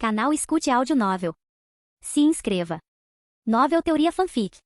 Canal Escute Áudio Novel. Se inscreva. Novel Teoria Fanfic.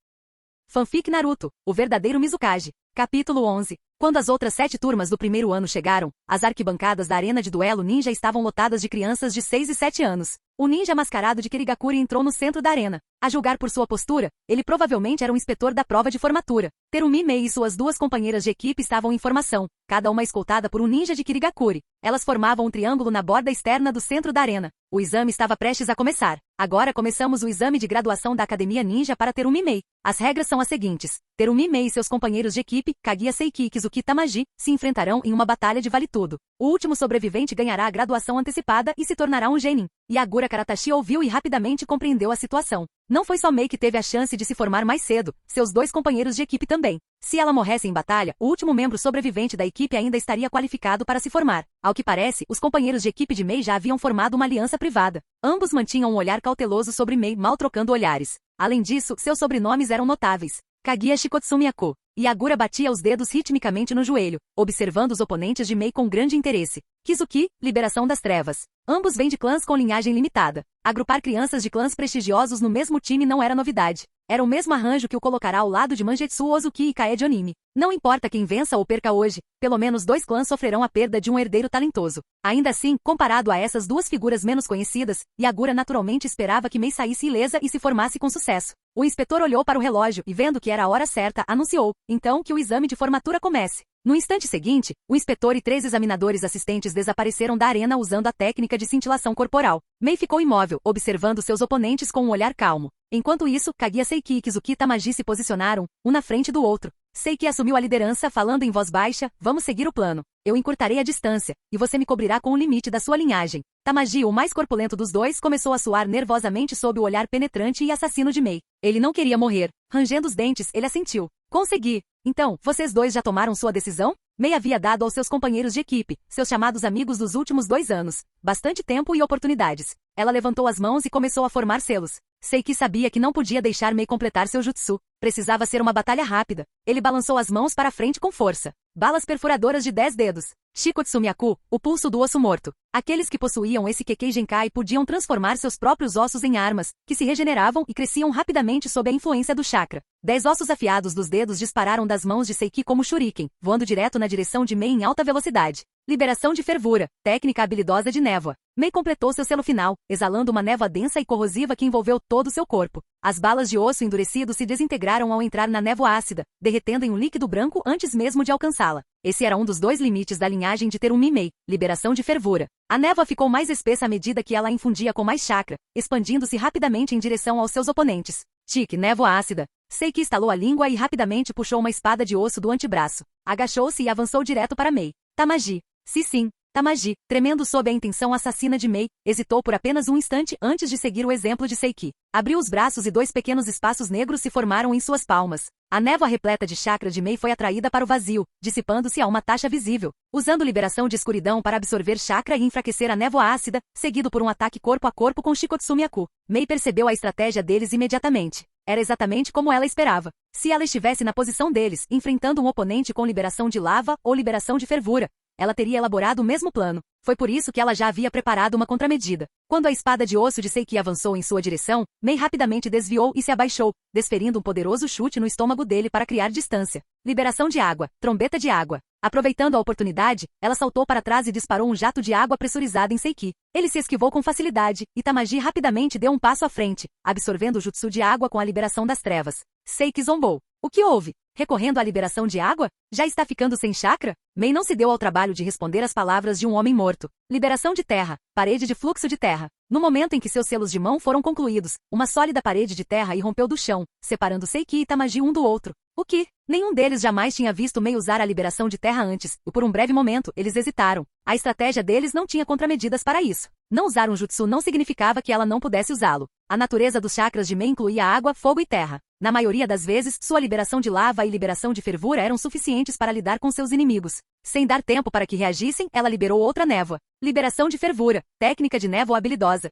Fanfic Naruto, o verdadeiro Mizukage. Capítulo 11. Quando as outras 7 turmas do primeiro ano chegaram, as arquibancadas da arena de duelo ninja estavam lotadas de crianças de 6 e 7 anos. O ninja mascarado de Kirigakuri entrou no centro da arena. A julgar por sua postura, ele provavelmente era um inspetor da prova de formatura. Terumi Mei e suas 2 companheiras de equipe estavam em formação, cada uma escoltada por um ninja de Kirigakuri. Elas formavam um triângulo na borda externa do centro da arena. O exame estava prestes a começar. Agora começamos o exame de graduação da Academia Ninja para Terumi Mei. As regras são as seguintes. Terumi Mei e seus companheiros de equipe, Kaguya Seiki e Kizuki Tamaji, se enfrentarão em uma batalha de vale-tudo. O último sobrevivente ganhará a graduação antecipada e se tornará um genin. Yagura Karatashi ouviu e rapidamente compreendeu a situação. Não foi só Mei que teve a chance de se formar mais cedo, seus 2 companheiros de equipe também. Se ela morresse em batalha, o último membro sobrevivente da equipe ainda estaria qualificado para se formar. Ao que parece, os companheiros de equipe de Mei já haviam formado uma aliança privada. Ambos mantinham um olhar cauteloso sobre Mei, mal trocando olhares. Além disso, seus sobrenomes eram notáveis. Kaguya Shikotsumi Ako. Yagura batia os dedos ritmicamente no joelho, observando os oponentes de Mei com grande interesse. Kizuki, Liberação das Trevas. Ambos vêm de clãs com linhagem limitada. Agrupar crianças de clãs prestigiosos no mesmo time não era novidade. Era o mesmo arranjo que o colocará ao lado de Mangetsu Ozuki e Kaede Onimi. Não importa quem vença ou perca hoje, pelo menos 2 clãs sofrerão a perda de um herdeiro talentoso. Ainda assim, comparado a essas 2 figuras menos conhecidas, Yagura naturalmente esperava que Mei saísse ilesa e se formasse com sucesso. O inspetor olhou para o relógio e, vendo que era a hora certa, anunciou, então, que o exame de formatura comece. No instante seguinte, o inspetor e 3 examinadores assistentes desapareceram da arena usando a técnica de cintilação corporal. Mei ficou imóvel, observando seus oponentes com um olhar calmo. Enquanto isso, Kaguya Seiki e Kizuki Tamaji se posicionaram, um na frente do outro. Seiki assumiu a liderança falando em voz baixa, vamos seguir o plano. Eu encurtarei a distância, e você me cobrirá com o limite da sua linhagem. Tamaji, o mais corpulento dos 2, começou a suar nervosamente sob o olhar penetrante e assassino de Mei. Ele não queria morrer. Rangendo os dentes, ele assentiu. Consegui. Então, vocês 2 já tomaram sua decisão? Mei havia dado aos seus companheiros de equipe, seus chamados amigos dos últimos 2 anos, bastante tempo e oportunidades. Ela levantou as mãos e começou a formar selos. Seiki sabia que não podia deixar Mei completar seu jutsu. Precisava ser uma batalha rápida. Ele balançou as mãos para frente com força. Balas perfuradoras de 10 dedos. Shikotsumi Aku, o pulso do osso morto. Aqueles que possuíam esse Kekkei Genkai podiam transformar seus próprios ossos em armas, que se regeneravam e cresciam rapidamente sob a influência do chakra. 10 ossos afiados dos dedos dispararam das mãos de Seiki como shuriken, voando direto na direção de Mei em alta velocidade. Liberação de fervura, técnica habilidosa de névoa. Mei completou seu selo final, exalando uma névoa densa e corrosiva que envolveu todo o seu corpo. As balas de osso endurecido se desintegraram ao entrar na névoa ácida, derretendo em um líquido branco antes mesmo de alcançá-la. Esse era um dos 2 limites da linhagem de Terumi Mei, liberação de fervura. A névoa ficou mais espessa à medida que ela a infundia com mais chakra, expandindo-se rapidamente em direção aos seus oponentes. Tique, névoa ácida. Seiki estalou a língua e rapidamente puxou uma espada de osso do antebraço. Agachou-se e avançou direto para Mei. Tamaji. Sim. Tamaji, tremendo sob a intenção assassina de Mei, hesitou por apenas um instante antes de seguir o exemplo de Seiki. Abriu os braços e 2 pequenos espaços negros se formaram em suas palmas. A névoa repleta de chakra de Mei foi atraída para o vazio, dissipando-se a uma taxa visível. Usando liberação de escuridão para absorver chakra e enfraquecer a névoa ácida, seguido por um ataque corpo a corpo com Shikotsumi Aku. Mei percebeu a estratégia deles imediatamente. Era exatamente como ela esperava. Se ela estivesse na posição deles, enfrentando um oponente com liberação de lava ou liberação de fervura, ela teria elaborado o mesmo plano. Foi por isso que ela já havia preparado uma contramedida. Quando a espada de osso de Seiki avançou em sua direção, Mei rapidamente desviou e se abaixou, desferindo um poderoso chute no estômago dele para criar distância. Liberação de água, trombeta de água. Aproveitando a oportunidade, ela saltou para trás e disparou um jato de água pressurizada em Seiki. Ele se esquivou com facilidade, e Tamaji rapidamente deu um passo à frente, absorvendo o jutsu de água com a liberação das trevas. Seiki zombou. O que houve? Recorrendo à liberação de água? Já está ficando sem chakra? Mei não se deu ao trabalho de responder às palavras de um homem morto. Liberação de terra, parede de fluxo de terra. No momento em que seus selos de mão foram concluídos, uma sólida parede de terra irrompeu do chão, separando Seiki e Tamaji um do outro. O que? Nenhum deles jamais tinha visto Mei usar a liberação de terra antes, e por um breve momento, eles hesitaram. A estratégia deles não tinha contramedidas para isso. Não usar um jutsu não significava que ela não pudesse usá-lo. A natureza dos chakras de Mei incluía água, fogo e terra. Na maioria das vezes, sua liberação de lava e liberação de fervura eram suficientes para lidar com seus inimigos. Sem dar tempo para que reagissem, ela liberou outra névoa. Liberação de fervura, técnica de névoa habilidosa.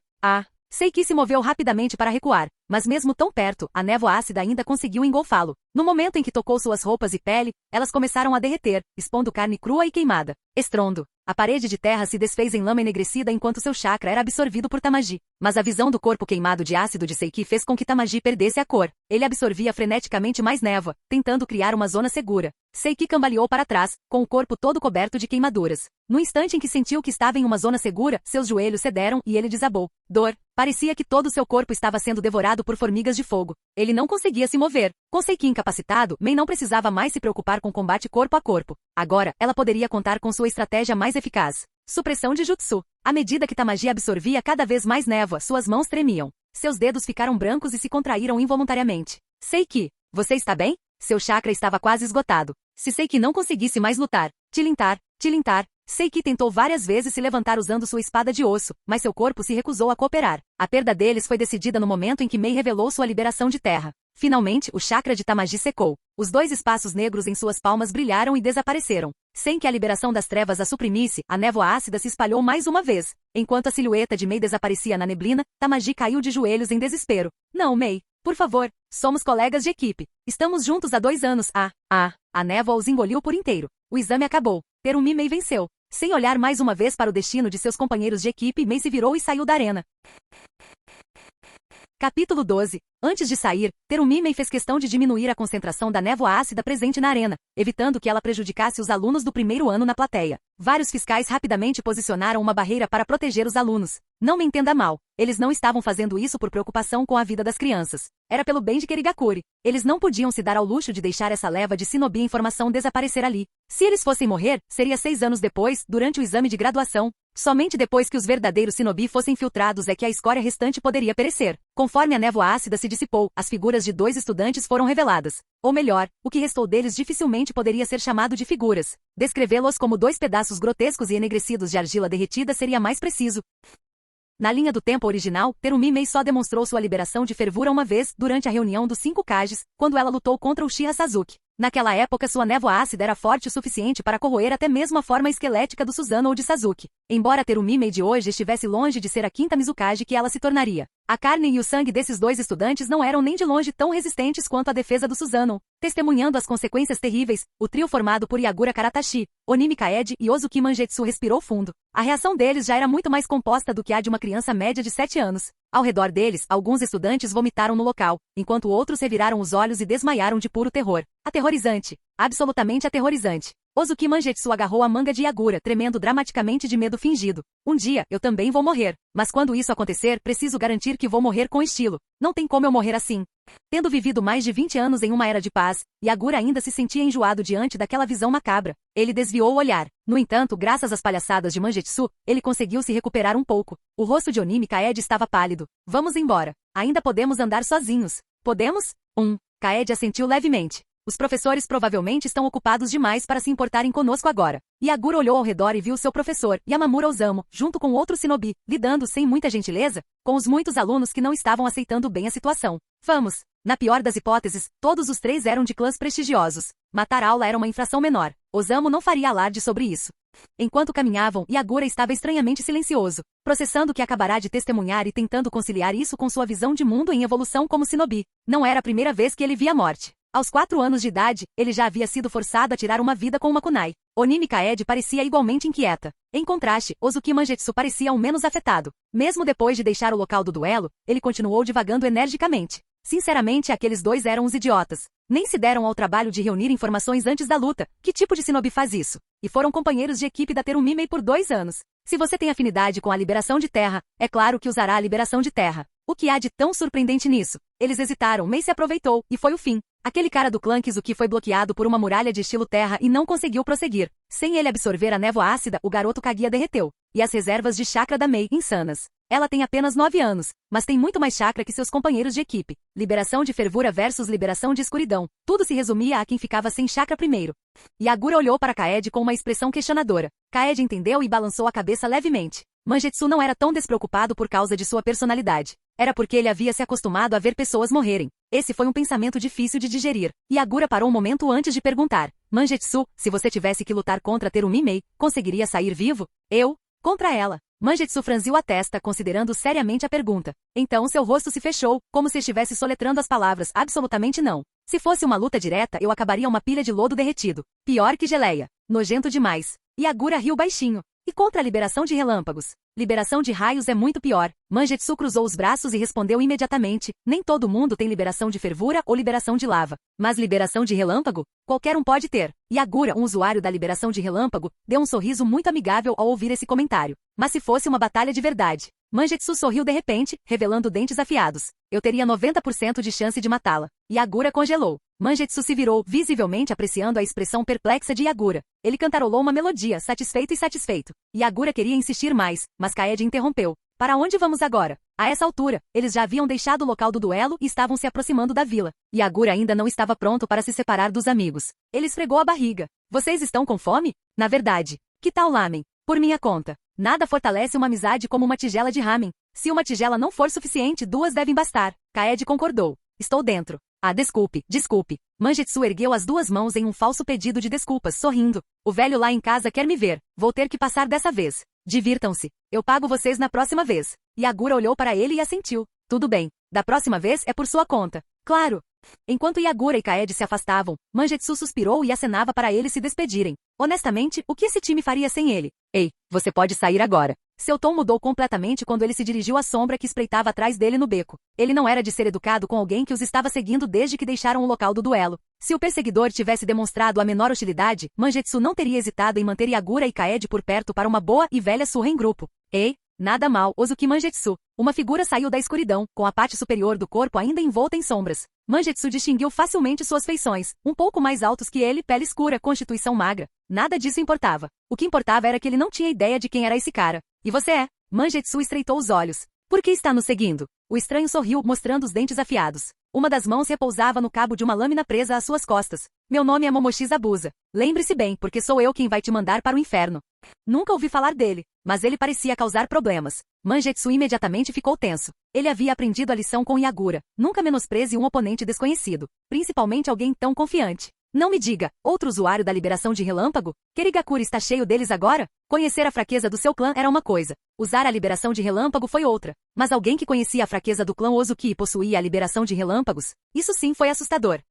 Seiki se moveu rapidamente para recuar, mas mesmo tão perto, a névoa ácida ainda conseguiu engolfá-lo. No momento em que tocou suas roupas e pele, elas começaram a derreter, expondo carne crua e queimada. Estrondo. A parede de terra se desfez em lama enegrecida enquanto seu chakra era absorvido por Tamaji. Mas a visão do corpo queimado de ácido de Seiki fez com que Tamaji perdesse a cor. Ele absorvia freneticamente mais névoa, tentando criar uma zona segura. Seiki cambaleou para trás, com o corpo todo coberto de queimaduras. No instante em que sentiu que estava em uma zona segura, seus joelhos cederam e ele desabou. Dor. Parecia que todo seu corpo estava sendo devorado por formigas de fogo. Ele não conseguia se mover. Com Seiki incapacitado, Mei não precisava mais se preocupar com combate corpo a corpo. Agora, ela poderia contar com sua estratégia mais eficaz. Supressão de Jutsu. À medida que Tamaji absorvia cada vez mais névoa, suas mãos tremiam. Seus dedos ficaram brancos e se contraíram involuntariamente. Seiki, você está bem? Seu chakra estava quase esgotado. Se Seiki não conseguisse mais lutar, tilintar, Seiki tentou várias vezes se levantar usando sua espada de osso, mas seu corpo se recusou a cooperar. A perda deles foi decidida no momento em que Mei revelou sua liberação de terra. Finalmente, o chakra de Tamaji secou. Os 2 espaços negros em suas palmas brilharam e desapareceram. Sem que a liberação das trevas a suprimisse, a névoa ácida se espalhou mais uma vez. Enquanto a silhueta de Mei desaparecia na neblina, Tamaji caiu de joelhos em desespero. Não, Mei. Por favor, somos colegas de equipe. Estamos juntos há 2 anos. A névoa os engoliu por inteiro. O exame acabou. Terumi Mei venceu. Sem olhar mais uma vez para o destino de seus companheiros de equipe, Mei se virou e saiu da arena. Capítulo 12. Antes de sair, Terumi Mei fez questão de diminuir a concentração da névoa ácida presente na arena, evitando que ela prejudicasse os alunos do primeiro ano na plateia. Vários fiscais rapidamente posicionaram uma barreira para proteger os alunos. Não me entenda mal, eles não estavam fazendo isso por preocupação com a vida das crianças. Era pelo bem de Kirigakure. Eles não podiam se dar ao luxo de deixar essa leva de shinobi em formação desaparecer ali. Se eles fossem morrer, seria 6 anos depois, durante o exame de graduação. Somente depois que os verdadeiros shinobi fossem filtrados é que a escória restante poderia perecer. Conforme a névoa ácida se dissipou, as figuras de 2 estudantes foram reveladas. Ou melhor, o que restou deles dificilmente poderia ser chamado de figuras. Descrevê-los como 2 pedaços grotescos e enegrecidos de argila derretida seria mais preciso. Na linha do tempo original, Terumi Mei só demonstrou sua liberação de fervura uma vez, durante a reunião dos 5 Kages, quando ela lutou contra o Uchiha Sasuke. Naquela época sua névoa ácida era forte o suficiente para corroer até mesmo a forma esquelética do Susanoo ou de Sasuke. Embora Terumi Mei de hoje estivesse longe de ser a 5ª Mizukage que ela se tornaria. A carne e o sangue desses 2 estudantes não eram nem de longe tão resistentes quanto a defesa do Susanoo. Testemunhando as consequências terríveis, o trio formado por Yagura Karatashi, Onimi Kaede e Ozuki Mangetsu respirou fundo. A reação deles já era muito mais composta do que a de uma criança média de 7 anos. Ao redor deles, alguns estudantes vomitaram no local, enquanto outros reviraram os olhos e desmaiaram de puro terror. Aterrorizante. Absolutamente aterrorizante. Ozuki Mangetsu agarrou a manga de Yagura, tremendo dramaticamente de medo fingido. Um dia, eu também vou morrer. Mas quando isso acontecer, preciso garantir que vou morrer com estilo. Não tem como eu morrer assim. Tendo vivido mais de 20 anos em uma era de paz, Yagura ainda se sentia enjoado diante daquela visão macabra. Ele desviou o olhar. No entanto, graças às palhaçadas de Mangetsu, ele conseguiu se recuperar um pouco. O rosto de Onimi Kaede estava pálido. Vamos embora. Ainda podemos andar sozinhos. Podemos? Kaede assentiu levemente. Os professores provavelmente estão ocupados demais para se importarem conosco agora. Yagura olhou ao redor e viu seu professor, Yamamura Osamu, junto com outro shinobi, lidando sem muita gentileza com os muitos alunos que não estavam aceitando bem a situação. Vamos! Na pior das hipóteses, todos os 3 eram de clãs prestigiosos. Matar aula era uma infração menor. Osamu não faria alarde sobre isso. Enquanto caminhavam, Yagura estava estranhamente silencioso, processando o que acabará de testemunhar e tentando conciliar isso com sua visão de mundo em evolução como shinobi. Não era a primeira vez que ele via a morte. Aos 4 anos de idade, ele já havia sido forçado a tirar uma vida com uma kunai. Onimi Kaede parecia igualmente inquieta. Em contraste, Ozuki Mangetsu parecia o menos afetado. Mesmo depois de deixar o local do duelo, ele continuou divagando energicamente. Sinceramente, aqueles 2 eram os idiotas. Nem se deram ao trabalho de reunir informações antes da luta. Que tipo de shinobi faz isso? E foram companheiros de equipe da Terumi Mei por 2 anos. Se você tem afinidade com a liberação de terra, é claro que usará a liberação de terra. O que há de tão surpreendente nisso? Eles hesitaram, Mei se aproveitou, e foi o fim. Aquele cara do clã Kizuki foi bloqueado por uma muralha de estilo terra e não conseguiu prosseguir. Sem ele absorver a névoa ácida, o garoto Kaguya derreteu. E as reservas de chakra da Mei, insanas. Ela tem apenas 9 anos, mas tem muito mais chakra que seus companheiros de equipe. Liberação de fervura versus liberação de escuridão. Tudo se resumia a quem ficava sem chakra primeiro. Yagura olhou para Kaede com uma expressão questionadora. Kaede entendeu e balançou a cabeça levemente. Mangetsu não era tão despreocupado por causa de sua personalidade. Era porque ele havia se acostumado a ver pessoas morrerem. Esse foi um pensamento difícil de digerir. Yagura parou um momento antes de perguntar. Mangetsu, se você tivesse que lutar contra Terumi Mei, conseguiria sair vivo? Eu? Contra ela. Mangetsu franziu a testa, considerando seriamente a pergunta. Então seu rosto se fechou, como se estivesse soletrando as palavras. Absolutamente não. Se fosse uma luta direta, eu acabaria uma pilha de lodo derretido. Pior que geleia. Nojento demais. Yagura riu baixinho. E contra a liberação de relâmpagos? Liberação de raios é muito pior. Mangetsu cruzou os braços e respondeu imediatamente. Nem todo mundo tem liberação de fervura ou liberação de lava. Mas liberação de relâmpago? Qualquer um pode ter. Yagura, um usuário da liberação de relâmpago, deu um sorriso muito amigável ao ouvir esse comentário. Mas se fosse uma batalha de verdade? Mangetsu sorriu de repente, revelando dentes afiados. Eu teria 90% de chance de matá-la. Yagura congelou. Mangetsu se virou, visivelmente apreciando a expressão perplexa de Yagura. Ele cantarolou uma melodia, satisfeito e satisfeito. Yagura queria insistir mais, mas Kaede interrompeu. Para onde vamos agora? A essa altura, eles já haviam deixado o local do duelo e estavam se aproximando da vila. Yagura ainda não estava pronto para se separar dos amigos. Ele esfregou a barriga. Vocês estão com fome? Na verdade. Que tal lamen? Por minha conta. Nada fortalece uma amizade como uma tigela de ramen. Se uma tigela não for suficiente, 2 devem bastar. Kaede concordou. Estou dentro. Ah, desculpe. Mangetsu ergueu as 2 mãos em um falso pedido de desculpas, sorrindo. O velho lá em casa quer me ver. Vou ter que passar dessa vez. Divirtam-se. Eu pago vocês na próxima vez. Yagura olhou para ele e assentiu. Tudo bem. Da próxima vez é por sua conta. Claro. Enquanto Yagura e Kaede se afastavam, Mangetsu suspirou e acenava para eles se despedirem. Honestamente, o que esse time faria sem ele? Ei, você pode sair agora. Seu tom mudou completamente quando ele se dirigiu à sombra que espreitava atrás dele no beco. Ele não era de ser educado com alguém que os estava seguindo desde que deixaram o local do duelo. Se o perseguidor tivesse demonstrado a menor hostilidade, Mangetsu não teria hesitado em manter Yagura e Kaede por perto para uma boa e velha surra em grupo. Ei, nada mal, Ozuki Mangetsu. Uma figura saiu da escuridão, com a parte superior do corpo ainda envolta em sombras. Mangetsu distinguiu facilmente suas feições, um pouco mais altos que ele, pele escura, constituição magra. Nada disso importava. O que importava era que ele não tinha ideia de quem era esse cara. E você é? Mangetsu estreitou os olhos. Por que está nos seguindo? O estranho sorriu, mostrando os dentes afiados. Uma das mãos repousava no cabo de uma lâmina presa às suas costas. Meu nome é Momoshi Zabuza. Lembre-se bem, porque sou eu quem vai te mandar para o inferno. Nunca ouvi falar dele, mas ele parecia causar problemas. Mangetsu imediatamente ficou tenso. Ele havia aprendido a lição com Yagura. Nunca menospreze um oponente desconhecido, principalmente alguém tão confiante. Não me diga, outro usuário da liberação de relâmpago? Kirigakura está cheio deles agora? Conhecer a fraqueza do seu clã era uma coisa. Usar a liberação de relâmpago foi outra. Mas alguém que conhecia a fraqueza do clã Ozuki e possuía a liberação de relâmpagos? Isso sim foi assustador.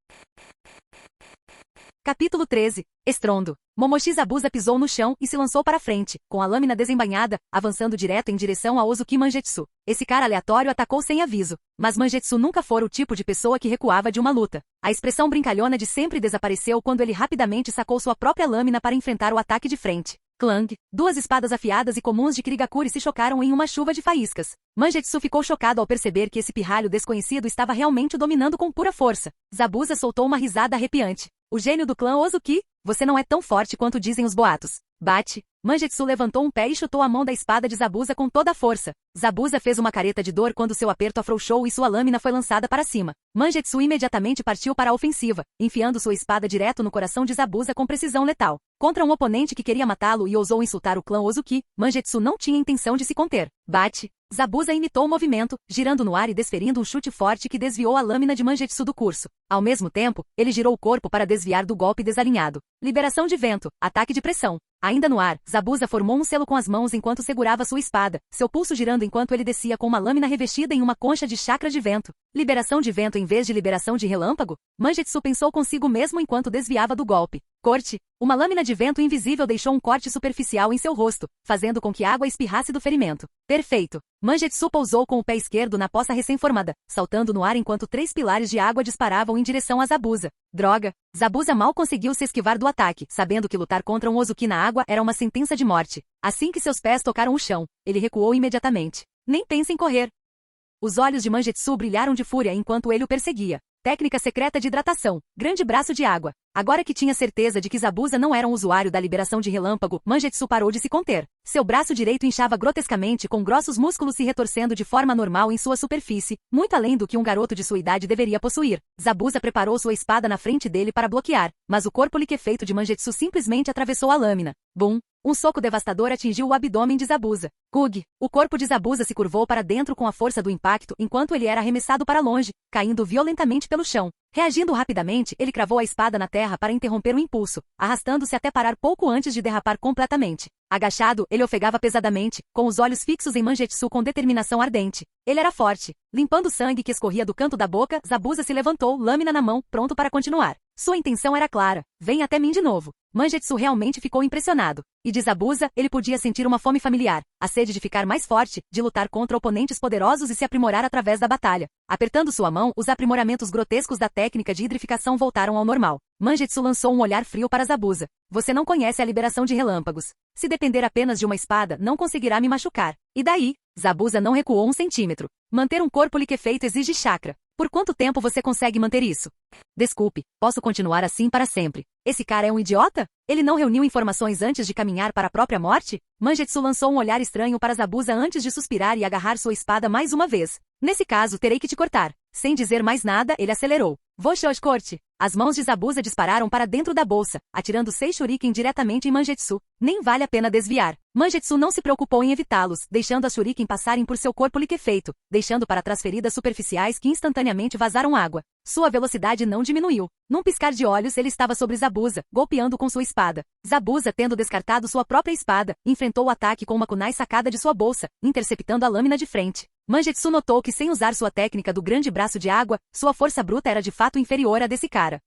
Capítulo 13. Estrondo. Momoshi Zabuza pisou no chão e se lançou para frente, com a lâmina desembainhada, avançando direto em direção a Ozuki Mangetsu. Esse cara aleatório atacou sem aviso. Mas Mangetsu nunca fora o tipo de pessoa que recuava de uma luta. A expressão brincalhona de sempre desapareceu quando ele rapidamente sacou sua própria lâmina para enfrentar o ataque de frente. Clang! 2 espadas afiadas e comuns de Kirigakure se chocaram em uma chuva de faíscas. Mangetsu ficou chocado ao perceber que esse pirralho desconhecido estava realmente o dominando com pura força. Zabuza soltou uma risada arrepiante. O gênio do clã Ozuki? Você não é tão forte quanto dizem os boatos. Bate! Mangetsu levantou um pé e chutou a mão da espada de Zabuza com toda a força. Zabuza fez uma careta de dor quando seu aperto afrouxou e sua lâmina foi lançada para cima. Mangetsu imediatamente partiu para a ofensiva, enfiando sua espada direto no coração de Zabuza com precisão letal. Contra um oponente que queria matá-lo e ousou insultar o clã Ozuki, Mangetsu não tinha intenção de se conter. Bate! Zabuza imitou o movimento, girando no ar e desferindo um chute forte que desviou a lâmina de Mangetsu do curso. Ao mesmo tempo, ele girou o corpo para desviar do golpe desalinhado. Liberação de vento, ataque de pressão. Ainda no ar, Zabuza formou um selo com as mãos enquanto segurava sua espada, seu pulso girando enquanto ele descia com uma lâmina revestida em uma concha de chakra de vento. Liberação de vento em vez de liberação de relâmpago? Mangetsu pensou consigo mesmo enquanto desviava do golpe. Corte. Uma lâmina de vento invisível deixou um corte superficial em seu rosto, fazendo com que água espirrasse do ferimento. Perfeito. Mangetsu pousou com o pé esquerdo na poça recém-formada, saltando no ar enquanto 3 pilares de água disparavam em direção a Zabuza. Droga! Zabuza mal conseguiu se esquivar do ataque, sabendo que lutar contra um Ozuki na água era uma sentença de morte. Assim que seus pés tocaram o chão, ele recuou imediatamente. Nem pense em correr. Os olhos de Mangetsu brilharam de fúria enquanto ele o perseguia. Técnica secreta de hidratação. Grande braço de água. Agora que tinha certeza de que Zabuza não era um usuário da liberação de relâmpago, Mangetsu parou de se conter. Seu braço direito inchava grotescamente com grossos músculos se retorcendo de forma normal em sua superfície, muito além do que um garoto de sua idade deveria possuir. Zabuza preparou sua espada na frente dele para bloquear, mas o corpo liquefeito de Mangetsu simplesmente atravessou a lâmina. Bum! Um soco devastador atingiu o abdômen de Zabuza. Gug! O corpo de Zabuza se curvou para dentro com a força do impacto enquanto ele era arremessado para longe, caindo violentamente pelo chão. Reagindo rapidamente, ele cravou a espada na terra para interromper o impulso, arrastando-se até parar pouco antes de derrapar completamente. Agachado, ele ofegava pesadamente, com os olhos fixos em Mangetsu com determinação ardente. Ele era forte. Limpando o sangue que escorria do canto da boca, Zabuza se levantou, lâmina na mão, pronto para continuar. Sua intenção era clara. Vem até mim de novo. Mangetsu realmente ficou impressionado. E de Zabuza, ele podia sentir uma fome familiar, a sede de ficar mais forte, de lutar contra oponentes poderosos e se aprimorar através da batalha. Apertando sua mão, os aprimoramentos grotescos da técnica de hidrificação voltaram ao normal. Mangetsu lançou um olhar frio para Zabuza. Você não conhece a liberação de relâmpagos. Se depender apenas de uma espada, não conseguirá me machucar. E daí? Zabuza não recuou 1 centímetro. Manter um corpo liquefeito exige chakra. Por quanto tempo você consegue manter isso? Desculpe, posso continuar assim para sempre. Esse cara é um idiota? Ele não reuniu informações antes de caminhar para a própria morte? Mangetsu lançou um olhar estranho para Zabuza antes de suspirar e agarrar sua espada mais uma vez. Nesse caso, terei que te cortar. Sem dizer mais nada, ele acelerou. Corte. As mãos de Zabuza dispararam para dentro da bolsa, atirando 6 shuriken diretamente em Mangetsu. Nem vale a pena desviar. Mangetsu não se preocupou em evitá-los, deixando as shuriken passarem por seu corpo liquefeito, deixando para trás feridas superficiais que instantaneamente vazaram água. Sua velocidade não diminuiu. Num piscar de olhos, ele estava sobre Zabuza, golpeando com sua espada. Zabuza, tendo descartado sua própria espada, enfrentou o ataque com uma kunai sacada de sua bolsa, interceptando a lâmina de frente. Mangetsu notou que sem usar sua técnica do grande braço de água, sua força bruta era de fato inferior à desse cara.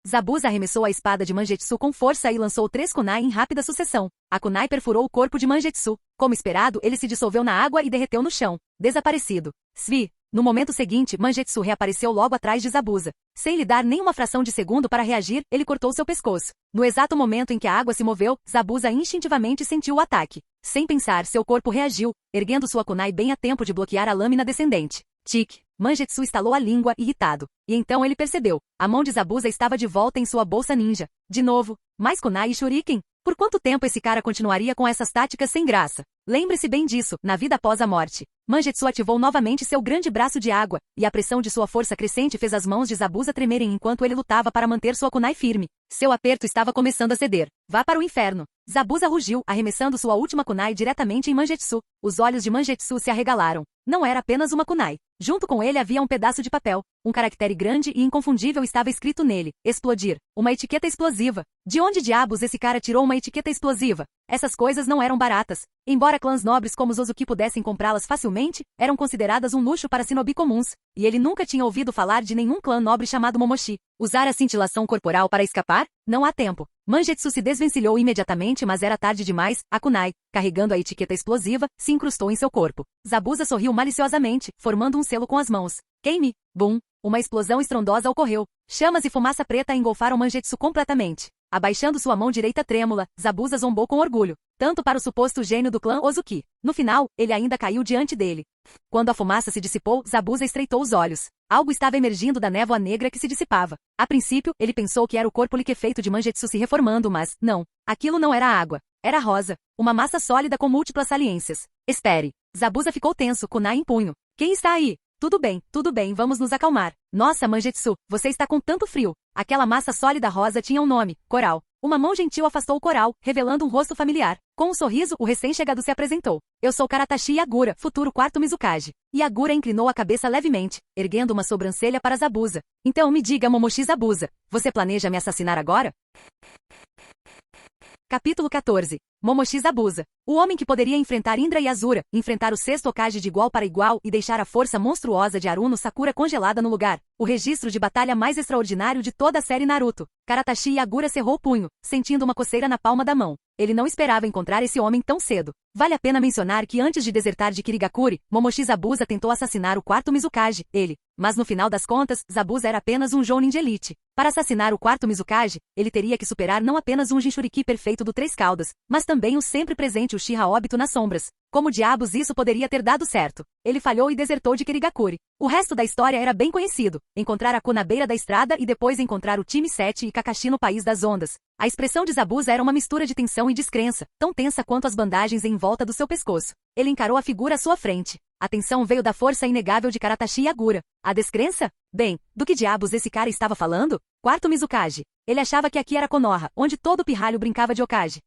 Zabuza arremessou a espada de Mangetsu com força e lançou 3 kunai em rápida sucessão. A kunai perfurou o corpo de Mangetsu. Como esperado, ele se dissolveu na água e derreteu no chão. Desaparecido. Svi. No momento seguinte, Mangetsu reapareceu logo atrás de Zabuza. Sem lhe dar nem uma fração de segundo para reagir, ele cortou seu pescoço. No exato momento em que a água se moveu, Zabuza instintivamente sentiu o ataque. Sem pensar, seu corpo reagiu, erguendo sua kunai bem a tempo de bloquear a lâmina descendente. Tic! Mangetsu estalou a língua, irritado. E então ele percebeu. A mão de Zabuza estava de volta em sua bolsa ninja. De novo. Mais kunai e shuriken? Por quanto tempo esse cara continuaria com essas táticas sem graça? Lembre-se bem disso, na vida após a morte. Mangetsu ativou novamente seu grande braço de água, e a pressão de sua força crescente fez as mãos de Zabuza tremerem enquanto ele lutava para manter sua kunai firme. Seu aperto estava começando a ceder. Vá para o inferno. Zabuza rugiu, arremessando sua última kunai diretamente em Mangetsu. Os olhos de Mangetsu se arregalaram. Não era apenas uma kunai. Junto com ele havia um pedaço de papel. Um caractere grande e inconfundível estava escrito nele. Explodir. Uma etiqueta explosiva. De onde diabos esse cara tirou uma etiqueta explosiva? Essas coisas não eram baratas. Embora clãs nobres como os Ozuki pudessem comprá-las facilmente, eram consideradas um luxo para shinobi comuns. E ele nunca tinha ouvido falar de nenhum clã nobre chamado Momoshi. Usar a cintilação corporal para escapar? Não há tempo. Mangetsu se desvencilhou imediatamente, mas era tarde demais. A kunai, carregando a etiqueta explosiva, se incrustou em seu corpo. Zabuza sorriu maliciosamente, formando um selo com as mãos. Queime! Bum! Uma explosão estrondosa ocorreu. Chamas e fumaça preta engolfaram Mangetsu completamente. Abaixando sua mão direita trêmula, Zabuza zombou com orgulho, tanto para o suposto gênio do clã Ozuki. No final, ele ainda caiu diante dele. Quando a fumaça se dissipou, Zabuza estreitou os olhos. Algo estava emergindo da névoa negra que se dissipava. A princípio, ele pensou que era o corpo liquefeito de Mangetsu se reformando, mas, não. Aquilo não era água. Era rosa. Uma massa sólida com múltiplas saliências. Espere. Zabuza ficou tenso, kunai em punho. Quem está aí? Tudo bem, vamos nos acalmar. Nossa, Mangetsu, você está com tanto frio. Aquela massa sólida rosa tinha um nome, Coral. Uma mão gentil afastou o coral, revelando um rosto familiar. Com um sorriso, o recém-chegado se apresentou. Eu sou Karatashi Yagura, futuro 4º Mizukage. Yagura inclinou a cabeça levemente, erguendo uma sobrancelha para Zabuza. Então me diga, Momoshi Zabuza, você planeja me assassinar agora? Capítulo 14. Momoshi Zabuza. O homem que poderia enfrentar Indra e Azura, enfrentar o 6º Hokage de igual para igual e deixar a força monstruosa de Aruno Sakura congelada no lugar. O registro de batalha mais extraordinário de toda a série Naruto. Karatashi Yagura cerrou o punho, sentindo uma coceira na palma da mão. Ele não esperava encontrar esse homem tão cedo. Vale a pena mencionar que antes de desertar de Kirigakuri, Momoshi Zabuza tentou assassinar o 4º Mizukage, ele. Mas no final das contas, Zabuza era apenas um Jounin de elite. Para assassinar o 4º Mizukage, ele teria que superar não apenas um Jinchuriki perfeito do Três Caudas, mas também o sempre presente Uchiha Obito nas sombras. Como diabos isso poderia ter dado certo? Ele falhou e desertou de Kirigakuri. O resto da história era bem conhecido. Encontrar Aku na beira da estrada e depois encontrar o time 7 e Kakashi no País das Ondas. A expressão de Zabuza era uma mistura de tensão e descrença, tão tensa quanto as bandagens em volta do seu pescoço. Ele encarou a figura à sua frente. A tensão veio da força inegável de Karatashi Yagura. A descrença? Bem, do que diabos esse cara estava falando? 4º Mizukage. Ele achava que aqui era Konoha, onde todo pirralho brincava de Hokage.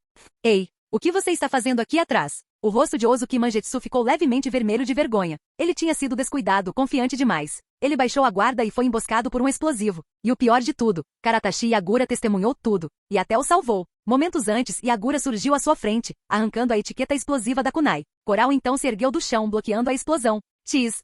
Ei, o que você está fazendo aqui atrás? O rosto de Ozuki Mangetsu ficou levemente vermelho de vergonha. Ele tinha sido descuidado, confiante demais. Ele baixou a guarda e foi emboscado por um explosivo. E o pior de tudo, Karatashi Yagura testemunhou tudo, e até o salvou. Momentos antes, Yagura surgiu à sua frente, arrancando a etiqueta explosiva da kunai. Coral então se ergueu do chão, bloqueando a explosão. Tis.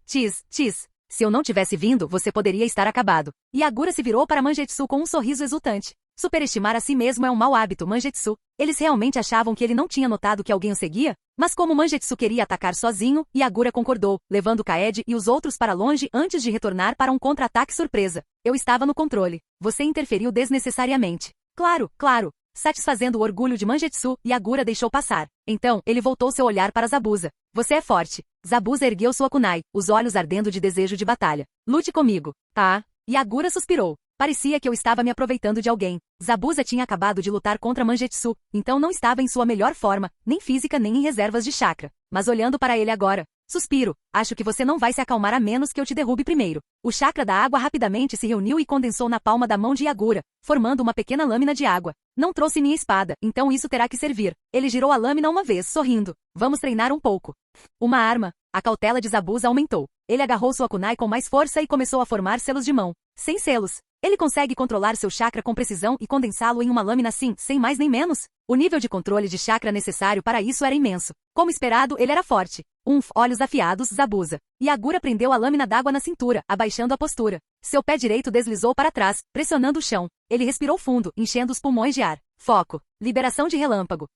Se eu não tivesse vindo, você poderia estar acabado. Yagura se virou para Mangetsu com um sorriso exultante. Superestimar a si mesmo é um mau hábito, Mangetsu. Eles realmente achavam que ele não tinha notado que alguém o seguia? Mas como Mangetsu queria atacar sozinho, Yagura concordou, levando Kaede e os outros para longe antes de retornar para um contra-ataque surpresa. Eu estava no controle. Você interferiu desnecessariamente. Claro. Satisfazendo o orgulho de Mangetsu, Yagura deixou passar. Então, ele voltou seu olhar para Zabuza. Você é forte. Zabuza ergueu sua kunai, os olhos ardendo de desejo de batalha. Lute comigo. Tá. Yagura suspirou. Parecia que eu estava me aproveitando de alguém. Zabuza tinha acabado de lutar contra Mangetsu, então não estava em sua melhor forma, nem física nem em reservas de chakra. Mas olhando para ele agora, suspiro, acho que você não vai se acalmar a menos que eu te derrube primeiro. O chakra da água rapidamente se reuniu e condensou na palma da mão de Yagura, formando uma pequena lâmina de água. Não trouxe minha espada, então isso terá que servir. Ele girou a lâmina uma vez, sorrindo. Vamos treinar um pouco. Uma arma. A cautela de Zabuza aumentou. Ele agarrou sua kunai com mais força e começou a formar selos de mão. Sem selos. Ele consegue controlar seu chakra com precisão e condensá-lo em uma lâmina assim, sem mais nem menos? O nível de controle de chakra necessário para isso era imenso. Como esperado, ele era forte. Olhos afiados, Zabuza. Yagura prendeu a lâmina d'água na cintura, abaixando a postura. Seu pé direito deslizou para trás, pressionando o chão. Ele respirou fundo, enchendo os pulmões de ar. Foco. Liberação de relâmpago.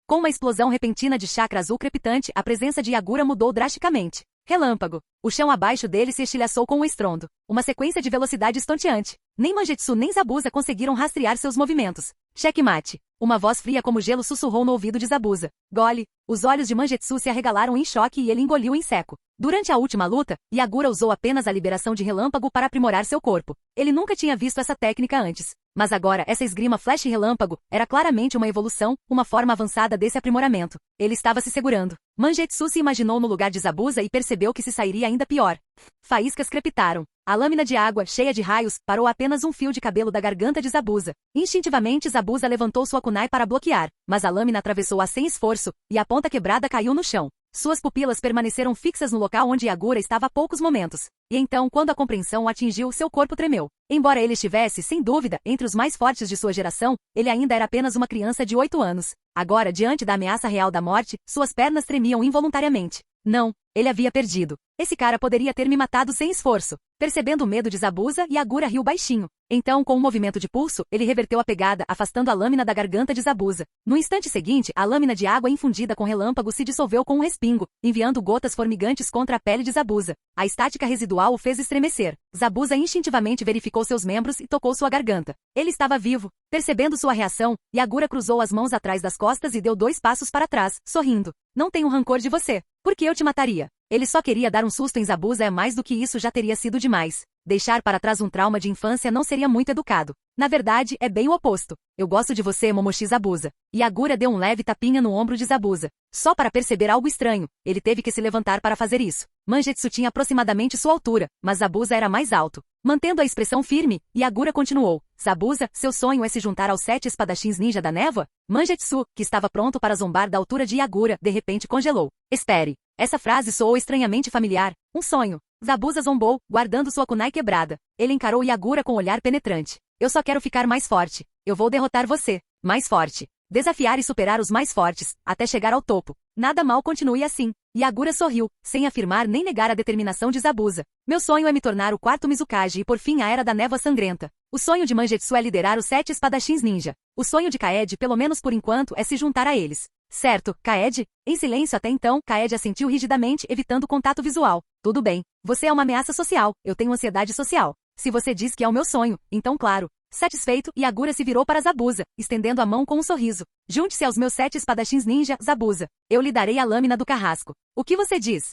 Com uma explosão repentina de chakra azul crepitante, a presença de Yagura mudou drasticamente. Relâmpago. O chão abaixo dele se estilhaçou com um estrondo. Uma sequência de velocidade estonteante. Nem Mangetsu nem Zabuza conseguiram rastrear seus movimentos. Checkmate. Uma voz fria como gelo sussurrou no ouvido de Zabuza. Gole. Os olhos de Mangetsu se arregalaram em choque e ele engoliu em seco. Durante a última luta, Yagura usou apenas a liberação de relâmpago para aprimorar seu corpo. Ele nunca tinha visto essa técnica antes. Mas agora, essa esgrima flash relâmpago era claramente uma evolução, uma forma avançada desse aprimoramento. Ele estava se segurando. Mangetsu se imaginou no lugar de Zabuza e percebeu que se sairia ainda pior. Faíscas crepitaram. A lâmina de água, cheia de raios, parou a apenas um fio de cabelo da garganta de Zabuza. Instintivamente Zabuza levantou sua kunai para bloquear, mas a lâmina atravessou-a sem esforço, e a ponta quebrada caiu no chão. Suas pupilas permaneceram fixas no local onde Yagura estava há poucos momentos. E então, quando a compreensão o atingiu, seu corpo tremeu. Embora ele estivesse, sem dúvida, entre os mais fortes de sua geração, ele ainda era apenas uma criança de 8 anos. Agora, diante da ameaça real da morte, suas pernas tremiam involuntariamente. Não, ele havia perdido. Esse cara poderia ter me matado sem esforço. Percebendo o medo de Zabuza, Yagura riu baixinho. Então, com um movimento de pulso, ele reverteu a pegada, afastando a lâmina da garganta de Zabuza. No instante seguinte, a lâmina de água infundida com relâmpago se dissolveu com um respingo, enviando gotas formigantes contra a pele de Zabuza. A estática residual o fez estremecer. Zabuza instintivamente verificou seus membros e tocou sua garganta. Ele estava vivo. Percebendo sua reação, Yagura cruzou as mãos atrás das costas e deu 2 passos para trás, sorrindo. Não tenho rancor de você. Por que eu te mataria? Ele só queria dar um susto em Zabuza, é mais do que isso já teria sido demais. Deixar para trás um trauma de infância não seria muito educado. Na verdade, é bem o oposto. Eu gosto de você, Momoshi Zabuza. Yagura deu um leve tapinha no ombro de Zabuza. Só para perceber algo estranho, ele teve que se levantar para fazer isso. Mangetsu tinha aproximadamente sua altura, mas Zabuza era mais alto. Mantendo a expressão firme, Yagura continuou. Zabuza, seu sonho é se juntar aos 7 espadachins ninja da névoa? Mangetsu, que estava pronto para zombar da altura de Yagura, de repente congelou. Espere. Essa frase soou estranhamente familiar. Um sonho. Zabuza zombou, guardando sua kunai quebrada. Ele encarou Yagura com um olhar penetrante. Eu só quero ficar mais forte. Eu vou derrotar você. Mais forte. Desafiar e superar os mais fortes, até chegar ao topo. Nada mal, continue assim. Yagura sorriu, sem afirmar nem negar a determinação de Zabuza. Meu sonho é me tornar o 4º Mizukage e por fim a Era da Névoa Sangrenta. O sonho de Mangetsu é liderar os 7 espadachins ninja. O sonho de Kaede, pelo menos por enquanto, é se juntar a eles. Certo, Kaede? Em silêncio até então, Kaede assentiu rigidamente, evitando contato visual. Tudo bem. Você é uma ameaça social. Eu tenho ansiedade social. Se você diz que é o meu sonho, então claro. Satisfeito, Yagura se virou para Zabuza, estendendo a mão com um sorriso. Junte-se aos meus 7 espadachins ninja, Zabuza. Eu lhe darei a lâmina do carrasco. O que você diz?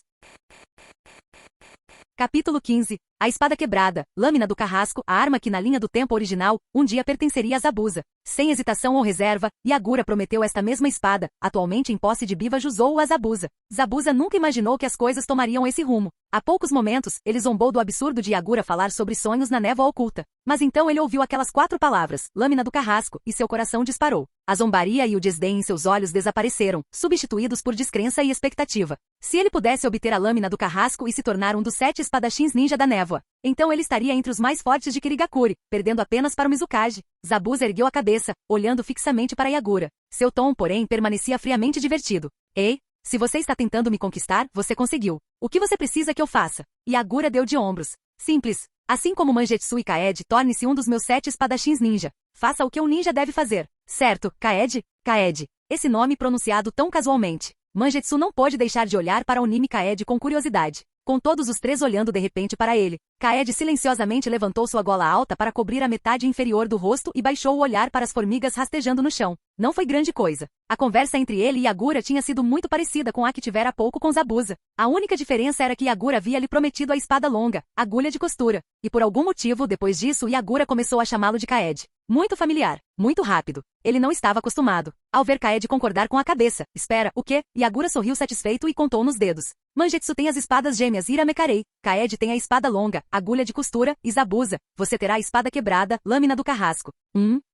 Capítulo 15. A espada quebrada, lâmina do carrasco, a arma que na linha do tempo original, um dia pertenceria a Zabuza. Sem hesitação ou reserva, Yagura prometeu esta mesma espada, atualmente em posse de Biva Juzou a Zabuza. Zabuza nunca imaginou que as coisas tomariam esse rumo. Há poucos momentos, ele zombou do absurdo de Yagura falar sobre sonhos na névoa oculta. Mas então ele ouviu aquelas 4 palavras, lâmina do carrasco, e seu coração disparou. A zombaria e o desdém em seus olhos desapareceram, substituídos por descrença e expectativa. Se ele pudesse obter a lâmina do carrasco e se tornar um dos 7 espadachins ninja da névoa, então ele estaria entre os mais fortes de Kirigakure, perdendo apenas para o Mizukage. Zabuza ergueu a cabeça, olhando fixamente para Yagura. Seu tom, porém, permanecia friamente divertido. Ei, se você está tentando me conquistar, você conseguiu. O que você precisa que eu faça? Yagura deu de ombros. Simples. Assim como Mangetsu e Kaede, torne-se um dos meus 7 espadachins ninja. Faça o que um ninja deve fazer. Certo, Kaede? Kaede. Esse nome pronunciado tão casualmente. Mangetsu não pôde deixar de olhar para Onimi Kaede com curiosidade. Com todos os 3 olhando de repente para ele, Kaede silenciosamente levantou sua gola alta para cobrir a metade inferior do rosto e baixou o olhar para as formigas rastejando no chão. Não foi grande coisa. A conversa entre ele e Yagura tinha sido muito parecida com a que tivera há pouco com Zabuza. A única diferença era que Yagura havia lhe prometido a espada longa, agulha de costura. E por algum motivo, depois disso, Yagura começou a chamá-lo de Kaede. Muito familiar, muito rápido. Ele não estava acostumado. Ao ver Kaede concordar com a cabeça. Espera, o quê? Yagura sorriu satisfeito e contou nos dedos. Mangetsu tem as espadas gêmeas Iramekarei. Kaede tem a espada longa, agulha de costura, e Zabuza, você terá a espada quebrada, lâmina do carrasco.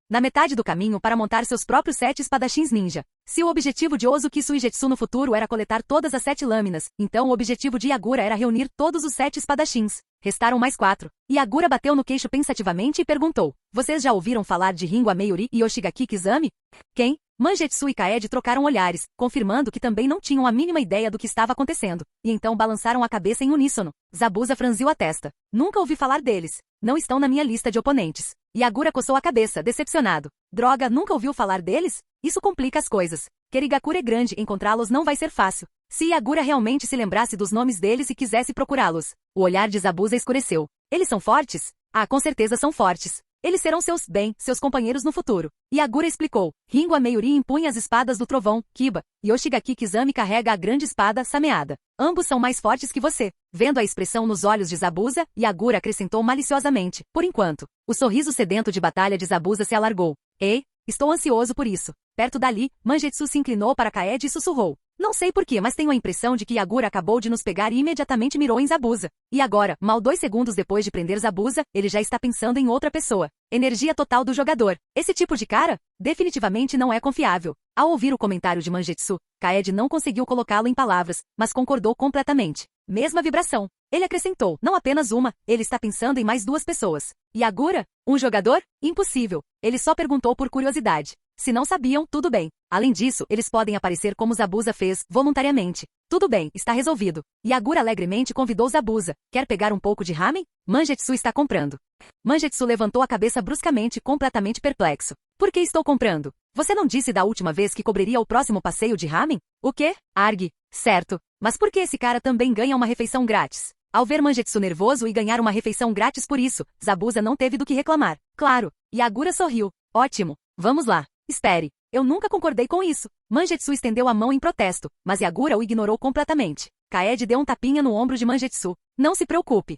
Na metade do caminho para montar seus próprios 7 espadachins ninja. Se o objetivo de Ozuki Suigetsu no futuro era coletar todas as 7 lâminas, então o objetivo de Yagura era reunir todos os 7 espadachins. Restaram mais 4. Yagura bateu no queixo pensativamente e perguntou. Vocês já ouviram falar de Ringo Ameiri e Yoshigaki Kizami? Quem? Mangetsu e Kaede trocaram olhares, confirmando que também não tinham a mínima ideia do que estava acontecendo, e então balançaram a cabeça em uníssono. Zabuza franziu a testa. Nunca ouvi falar deles. Não estão na minha lista de oponentes. Yagura coçou a cabeça, decepcionado. Droga, nunca ouviu falar deles? Isso complica as coisas. Kirigakure é grande, encontrá-los não vai ser fácil. Se Yagura realmente se lembrasse dos nomes deles e quisesse procurá-los. O olhar de Zabuza escureceu. Eles são fortes? Ah, com certeza são fortes. Eles serão seus companheiros no futuro. Yagura explicou. Ringo Ameiri impunha as espadas do trovão, Kiba. Yoshigaki Kizami carrega a grande espada, Sameada. Ambos são mais fortes que você. Vendo a expressão nos olhos de Zabuza, Yagura acrescentou maliciosamente. Por enquanto. O sorriso sedento de batalha de Zabuza se alargou. Ei, estou ansioso por isso. Perto dali, Mangetsu se inclinou para Kaede e sussurrou. Não sei porquê, mas tenho a impressão de que Yagura acabou de nos pegar e imediatamente mirou em Zabuza. E agora, mal 2 segundos depois de prender Zabuza, ele já está pensando em outra pessoa. Energia total do jogador. Esse tipo de cara? Definitivamente não é confiável. Ao ouvir o comentário de Mangetsu, Kaede não conseguiu colocá-lo em palavras, mas concordou completamente. Mesma vibração. Ele acrescentou, não apenas uma, ele está pensando em mais 2 pessoas. Yagura? Um jogador? Impossível. Ele só perguntou por curiosidade. Se não sabiam, tudo bem. Além disso, eles podem aparecer como Zabuza fez, voluntariamente. Tudo bem, está resolvido. Yagura alegremente convidou Zabuza. Quer pegar um pouco de ramen? Mangetsu está comprando. Mangetsu levantou a cabeça bruscamente, completamente perplexo. Por que estou comprando? Você não disse da última vez que cobriria o próximo passeio de ramen? O quê? Argue. Certo. Mas por que esse cara também ganha uma refeição grátis? Ao ver Mangetsu nervoso e ganhar uma refeição grátis por isso, Zabuza não teve do que reclamar. Claro. Yagura sorriu. Ótimo. Vamos lá. Espere. Eu nunca concordei com isso. Mangetsu estendeu a mão em protesto, mas Yagura o ignorou completamente. Kaede deu um tapinha no ombro de Mangetsu. Não se preocupe.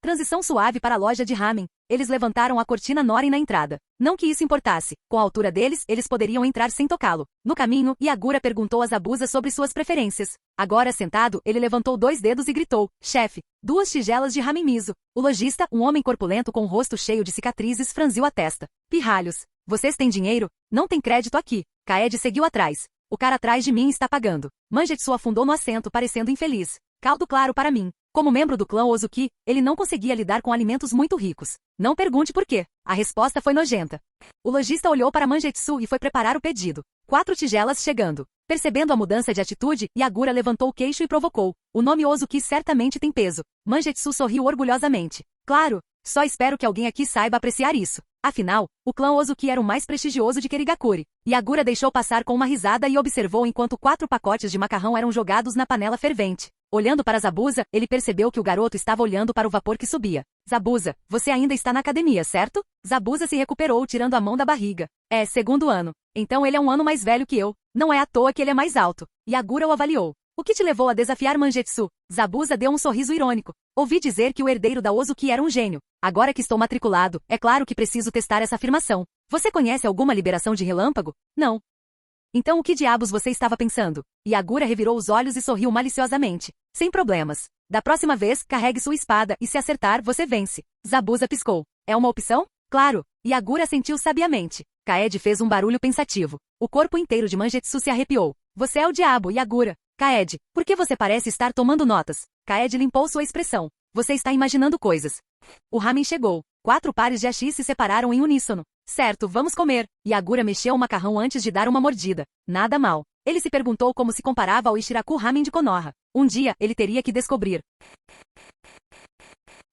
Transição suave para a loja de ramen. Eles levantaram a cortina Norin na entrada. Não que isso importasse. Com a altura deles, eles poderiam entrar sem tocá-lo. No caminho, Yagura perguntou a Zabuza sobre suas preferências. Agora sentado, ele levantou 2 dedos e gritou. Chefe, 2 tigelas de ramen miso. O lojista, um homem corpulento com o rosto cheio de cicatrizes, franziu a testa. Pirralhos. Vocês têm dinheiro? Não tem crédito aqui. Kaede seguiu atrás. O cara atrás de mim está pagando. Mangetsu afundou no assento, parecendo infeliz. Caldo claro para mim. Como membro do clã Ozuki, ele não conseguia lidar com alimentos muito ricos. Não pergunte por quê. A resposta foi nojenta. O lojista olhou para Mangetsu e foi preparar o pedido. 4 tigelas chegando. Percebendo a mudança de atitude, Yagura levantou o queixo e provocou. O nome Ozuki certamente tem peso. Mangetsu sorriu orgulhosamente. Claro, só espero que alguém aqui saiba apreciar isso. Afinal, o clã Ozuki era o mais prestigioso de Kirigakure. Yagura deixou passar com uma risada e observou enquanto 4 pacotes de macarrão eram jogados na panela fervente. Olhando para Zabuza, ele percebeu que o garoto estava olhando para o vapor que subia. Zabuza, você ainda está na academia, certo? Zabuza se recuperou tirando a mão da barriga. É, 2º ano. Então ele é um ano mais velho que eu. Não é à toa que ele é mais alto. Yagura o avaliou. O que te levou a desafiar Mangetsu? Zabuza deu um sorriso irônico. Ouvi dizer que o herdeiro da Ozuki era um gênio. Agora que estou matriculado, é claro que preciso testar essa afirmação. Você conhece alguma liberação de relâmpago? Não. Então o que diabos você estava pensando? Yagura revirou os olhos e sorriu maliciosamente. Sem problemas. Da próxima vez, carregue sua espada e se acertar, você vence. Zabuza piscou. É uma opção? Claro. Yagura sentiu sabiamente. Kaede fez um barulho pensativo. O corpo inteiro de Mangetsu se arrepiou. Você é o diabo, Yagura. Kaede, por que você parece estar tomando notas? Kaede limpou sua expressão. Você está imaginando coisas. O ramen chegou. 4 pares de hashi se separaram em uníssono. Certo, vamos comer. Yagura mexeu o macarrão antes de dar uma mordida. Nada mal. Ele se perguntou como se comparava ao Ishiraku Ramen de Konoha. Um dia, ele teria que descobrir.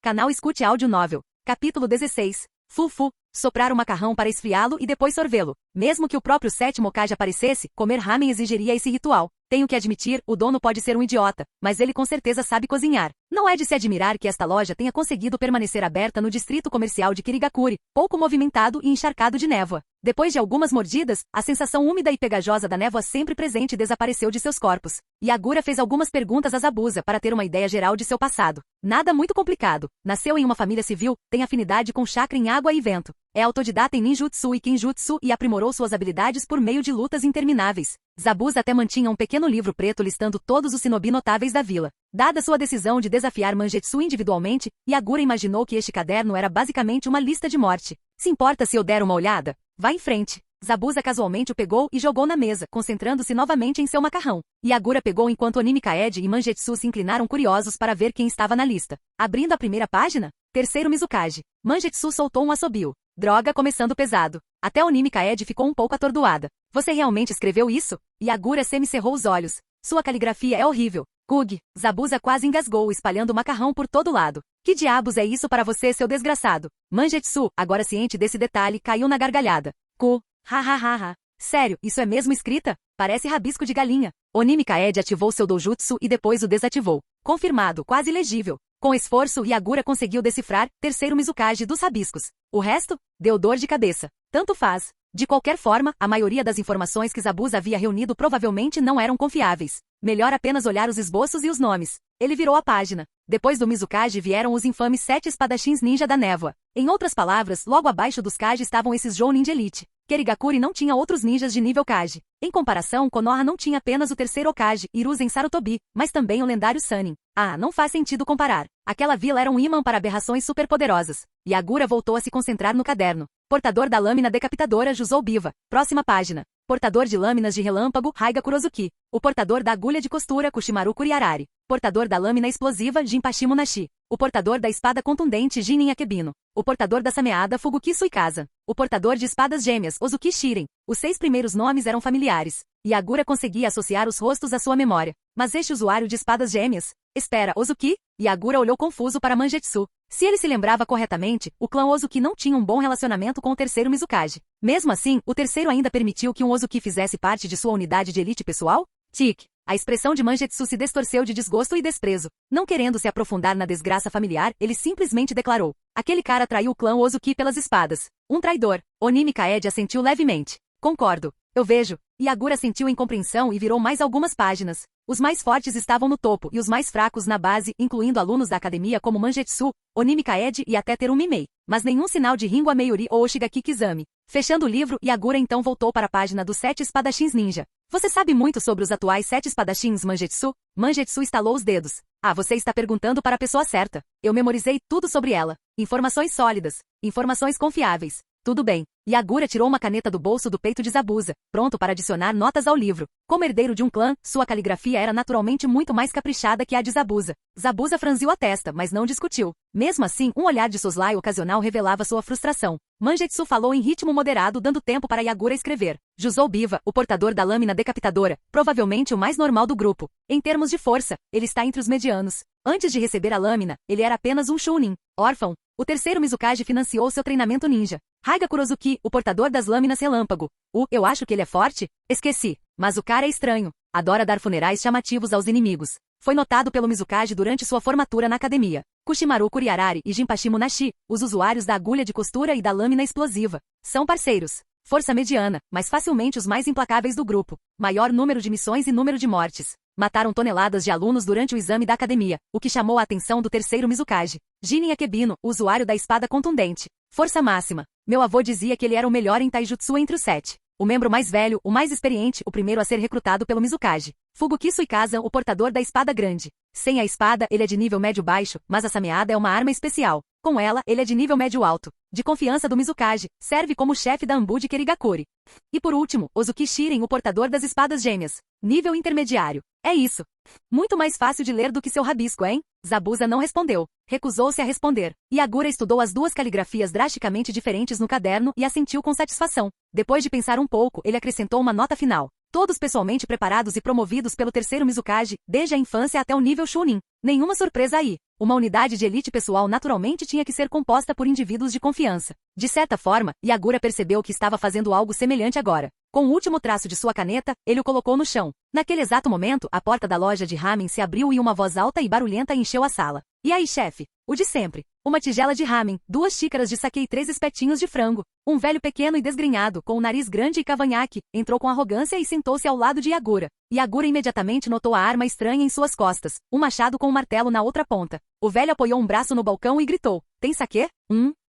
Canal Escute Áudio Novel. Capítulo 16. Fufu. Soprar o macarrão para esfriá-lo e depois sorvê-lo. Mesmo que o próprio 7º Hokage aparecesse, comer ramen exigiria esse ritual. Tenho que admitir, o dono pode ser um idiota, mas ele com certeza sabe cozinhar. Não é de se admirar que esta loja tenha conseguido permanecer aberta no distrito comercial de Kirigakuri, pouco movimentado e encharcado de névoa. Depois de algumas mordidas, a sensação úmida e pegajosa da névoa sempre presente desapareceu de seus corpos. Yagura fez algumas perguntas a Zabuza para ter uma ideia geral de seu passado. Nada muito complicado. Nasceu em uma família civil, tem afinidade com chakra em água e vento. É autodidata em ninjutsu e kenjutsu e aprimorou suas habilidades por meio de lutas intermináveis. Zabuza até mantinha um pequeno livro preto listando todos os shinobi notáveis da vila. Dada sua decisão de desafiar Mangetsu individualmente, Yagura imaginou que este caderno era basicamente uma lista de morte. Se importa se eu der uma olhada? Vá em frente. Zabuza casualmente o pegou e jogou na mesa, concentrando-se novamente em seu macarrão. Yagura pegou enquanto Onimi Kaede e Mangetsu se inclinaram curiosos para ver quem estava na lista. Abrindo a primeira página, 3º Mizukage. Mangetsu soltou um assobio. Droga, começando pesado. Até Onimi Kaede ficou um pouco atordoada. Você realmente escreveu isso? Yagura semicerrou os olhos. Sua caligrafia é horrível. Kug. Zabuza quase engasgou, espalhando macarrão por todo lado. Que diabos é isso para você, seu desgraçado? Mangetsu, agora ciente desse detalhe, caiu na gargalhada. Ku. Ha ha ha ha. Sério, isso é mesmo escrita? Parece rabisco de galinha. Onimi Kaede ativou seu doujutsu e depois o desativou. Confirmado, quase legível. Com esforço, Yagura conseguiu decifrar 3º Mizukage dos rabiscos. O resto? Deu dor de cabeça. Tanto faz. De qualquer forma, a maioria das informações que Zabuza havia reunido provavelmente não eram confiáveis. Melhor apenas olhar os esboços e os nomes. Ele virou a página. Depois do Mizukage vieram os infames 7 espadachins ninja da névoa. Em outras palavras, logo abaixo dos Kage estavam esses Jounin de elite. Kirigakuri não tinha outros ninjas de nível Kage. Em comparação, Konoha não tinha apenas o 3º Hokage, Hiruzen Sarutobi, mas também o lendário Sannin. Ah, não faz sentido comparar. Aquela vila era um imã para aberrações superpoderosas. Yagura voltou a se concentrar no caderno. Portador da lâmina decapitadora Juzou Biva. Próxima página. Portador de lâminas de relâmpago Raiga Kurozuki. O portador da agulha de costura Kushimaru Kuriarari. Portador da lâmina explosiva Jinpachi Munashi. O portador da espada contundente Jinin Akebino. O portador da sameada Fuguki Suikaza. O portador de espadas gêmeas Ozuki Shiren. Os 6 primeiros nomes eram familiares. Yagura conseguia associar os rostos à sua memória. Mas este usuário de espadas gêmeas? Espera, Ozuki? Yagura olhou confuso para Mangetsu. Se ele se lembrava corretamente, o clã Ozuki não tinha um bom relacionamento com o 3º Mizukage. Mesmo assim, o terceiro ainda permitiu que um Ozuki fizesse parte de sua unidade de elite pessoal? Tic. A expressão de Mangetsu se distorceu de desgosto e desprezo. Não querendo se aprofundar na desgraça familiar, ele simplesmente declarou. Aquele cara traiu o clã Ozuki pelas espadas. Um traidor. Onimi Kaede assentiu levemente. Concordo. Eu vejo. Yagura sentiu incompreensão e virou mais algumas páginas. Os mais fortes estavam no topo e os mais fracos na base, incluindo alunos da academia como Mangetsu, Onimi Kaede e até Terumi Mei. Mas nenhum sinal de Ringo Ameiri ou Oshigaki Kizami. Fechando o livro, Yagura então voltou para a página dos 7 espadachins ninja. Você sabe muito sobre os atuais 7 espadachins Mangetsu? Mangetsu estalou os dedos. Ah, você está perguntando para a pessoa certa. Eu memorizei tudo sobre ela. Informações sólidas. Informações confiáveis. Tudo bem. Yagura tirou uma caneta do bolso do peito de Zabuza, pronto para adicionar notas ao livro. Como herdeiro de um clã, sua caligrafia era naturalmente muito mais caprichada que a de Zabuza. Zabuza franziu a testa, mas não discutiu. Mesmo assim, um olhar de soslaio ocasional revelava sua frustração. Mangetsu falou em ritmo moderado, dando tempo para Yagura escrever. Juzou Biva, o portador da lâmina decapitadora, provavelmente o mais normal do grupo. Em termos de força, ele está entre os medianos. Antes de receber a lâmina, ele era apenas um Chunin, órfão. O 3º Mizukage financiou seu treinamento ninja. Raiga Kurozuki, o portador das lâminas relâmpago. Eu acho que ele é forte? Esqueci. Mas o cara é estranho. Adora dar funerais chamativos aos inimigos. Foi notado pelo Mizukage durante sua formatura na academia. Kushimaru Kuriarari e Jinpachi Munashi, os usuários da agulha de costura e da lâmina explosiva. São parceiros. Força mediana, mas facilmente os mais implacáveis do grupo. Maior número de missões e número de mortes. Mataram toneladas de alunos durante o exame da academia, o que chamou a atenção do 3º Mizukage. Jinin Akebino, usuário da espada contundente. Força máxima. Meu avô dizia que ele era o melhor em taijutsu entre os 7. O membro mais velho, o mais experiente, o primeiro a ser recrutado pelo Mizukage. Fuguki Suikaza, o portador da espada grande. Sem a espada, ele é de nível médio-baixo, mas a sameada é uma arma especial. Com ela, ele é de nível médio-alto, de confiança do Mizukage, serve como chefe da Anbu de Kerigakure. E por último, Ozuki Shiren, o portador das espadas gêmeas, nível intermediário. É isso. Muito mais fácil de ler do que seu rabisco, hein? Zabuza não respondeu. Recusou-se a responder. Yagura estudou as duas caligrafias drasticamente diferentes no caderno e assentiu com satisfação. Depois de pensar um pouco, ele acrescentou uma nota final. Todos pessoalmente preparados e promovidos pelo terceiro Mizukage, desde a infância até o nível Chunin. Nenhuma surpresa aí. Uma unidade de elite pessoal naturalmente tinha que ser composta por indivíduos de confiança. De certa forma, Yagura percebeu que estava fazendo algo semelhante agora. Com o último traço de sua caneta, ele o colocou no chão. Naquele exato momento, a porta da loja de ramen se abriu e uma voz alta e barulhenta encheu a sala. E aí, chefe? O de sempre. Uma tigela de ramen, 2 xícaras de saquê e 3 espetinhos de frango. Um velho pequeno e desgrenhado, com o nariz grande e cavanhaque, entrou com arrogância e sentou-se ao lado de Yagura. Yagura imediatamente notou a arma estranha em suas costas, um machado com um martelo na outra ponta. O velho apoiou um braço no balcão e gritou: "Tem saquê?"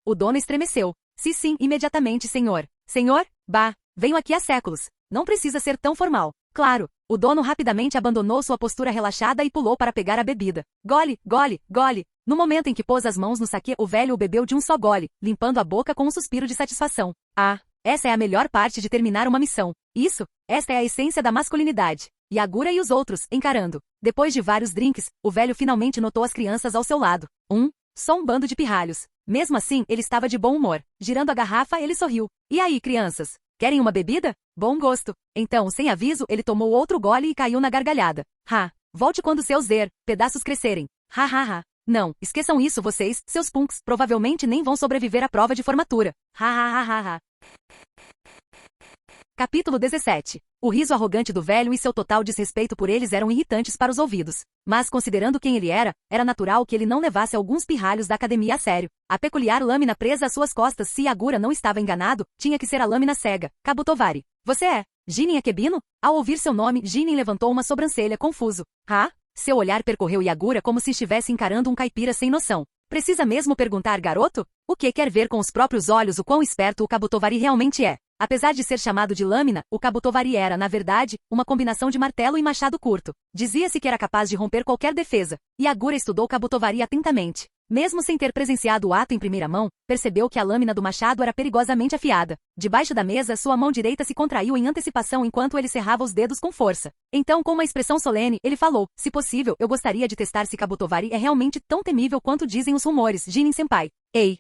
O dono estremeceu. Sim, imediatamente, senhor. Senhor? Bah, venho aqui há séculos. Não precisa ser tão formal. Claro. O dono rapidamente abandonou sua postura relaxada e pulou para pegar a bebida. Gole, gole, gole. No momento em que pôs as mãos no saquê, o velho o bebeu de um só gole, limpando a boca com um suspiro de satisfação. Ah, essa é a melhor parte de terminar uma missão. Esta é a essência da masculinidade. Yagura e os outros, encarando. Depois de vários drinks, o velho finalmente notou as crianças ao seu lado. Só um bando de pirralhos. Mesmo assim, ele estava de bom humor. Girando a garrafa, ele sorriu. E aí, crianças? Querem uma bebida? Bom gosto. Então, sem aviso, ele tomou outro gole e caiu na gargalhada. Volte quando seus pedaços crescerem. Não, esqueçam isso vocês, seus punks, provavelmente nem vão sobreviver à prova de formatura. Capítulo 17. O riso arrogante do velho e seu total desrespeito por eles eram irritantes para os ouvidos. Mas, considerando quem ele era natural que ele não levasse alguns pirralhos da academia a sério. A peculiar lâmina presa às suas costas, se Yagura não estava enganado, tinha que ser a lâmina cega, Kabutovari. Você é Jinin Akebino? Ao ouvir seu nome, Jinin levantou uma sobrancelha, confuso. Seu olhar percorreu Yagura como se estivesse encarando um caipira sem noção. Precisa mesmo perguntar, garoto? O que quer ver com os próprios olhos o quão esperto o Kabutovari realmente é? Apesar de ser chamado de lâmina, o Kabutovari era, na verdade, uma combinação de martelo e machado curto. Dizia-se que era capaz de romper qualquer defesa. Yagura estudou Kabutovari atentamente. Mesmo sem ter presenciado o ato em primeira mão, percebeu que a lâmina do machado era perigosamente afiada. Debaixo da mesa, sua mão direita se contraiu em antecipação enquanto ele cerrava os dedos com força. Então, com uma expressão solene, ele falou: "Se possível, eu gostaria de testar se Kabutovari é realmente tão temível quanto dizem os rumores, Jinin-senpai." Ei!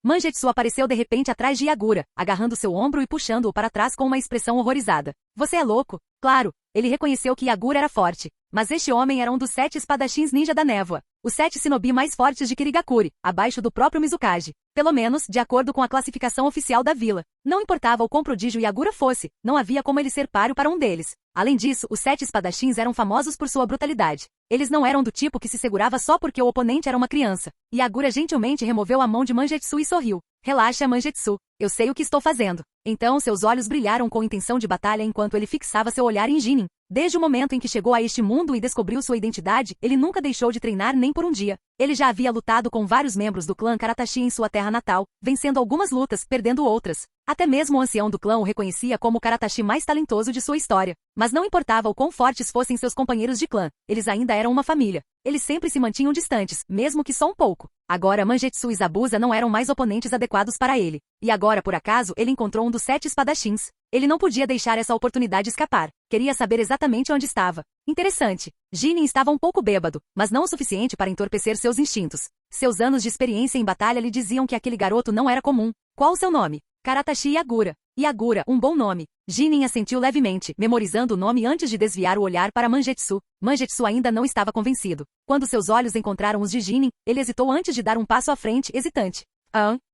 Mangetsu apareceu de repente atrás de Yagura, agarrando seu ombro e puxando-o para trás com uma expressão horrorizada. "Você é louco?" Claro, ele reconheceu que Yagura era forte. Mas este homem era um dos 7 espadachins ninja da névoa. Os 7 shinobi mais fortes de Kerigakure, abaixo do próprio Mizukage. Pelo menos, de acordo com a classificação oficial da vila. Não importava o quão prodígio Yagura fosse, não havia como ele ser páreo para um deles. Além disso, os 7 espadachins eram famosos por sua brutalidade. Eles não eram do tipo que se segurava só porque o oponente era uma criança. Yagura gentilmente removeu a mão de Mangetsu e sorriu. "Relaxa, Mangetsu. Eu sei o que estou fazendo." Então seus olhos brilharam com intenção de batalha enquanto ele fixava seu olhar em Jinin. Desde o momento em que chegou a este mundo e descobriu sua identidade, ele nunca deixou de treinar nem por um dia. Ele já havia lutado com vários membros do clã Karatashi em sua terra natal, vencendo algumas lutas, perdendo outras. Até mesmo o ancião do clã o reconhecia como o Karatashi mais talentoso de sua história. Mas não importava o quão fortes fossem seus companheiros de clã, eles ainda eram uma família. Eles sempre se mantinham distantes, mesmo que só um pouco. Agora Mangetsu e Zabuza não eram mais oponentes adequados para ele. E agora, por acaso, ele encontrou um dos 7 espadachins. Ele não podia deixar essa oportunidade escapar. Queria saber exatamente onde estava. Interessante. Jinin estava um pouco bêbado, mas não o suficiente para entorpecer seus instintos. Seus anos de experiência em batalha lhe diziam que aquele garoto não era comum. Qual o seu nome? Karatashi Yagura. Yagura, um bom nome. Jinin assentiu levemente, memorizando o nome antes de desviar o olhar para Mangetsu. Mangetsu ainda não estava convencido. Quando seus olhos encontraram os de Jinin, ele hesitou antes de dar um passo à frente, hesitante.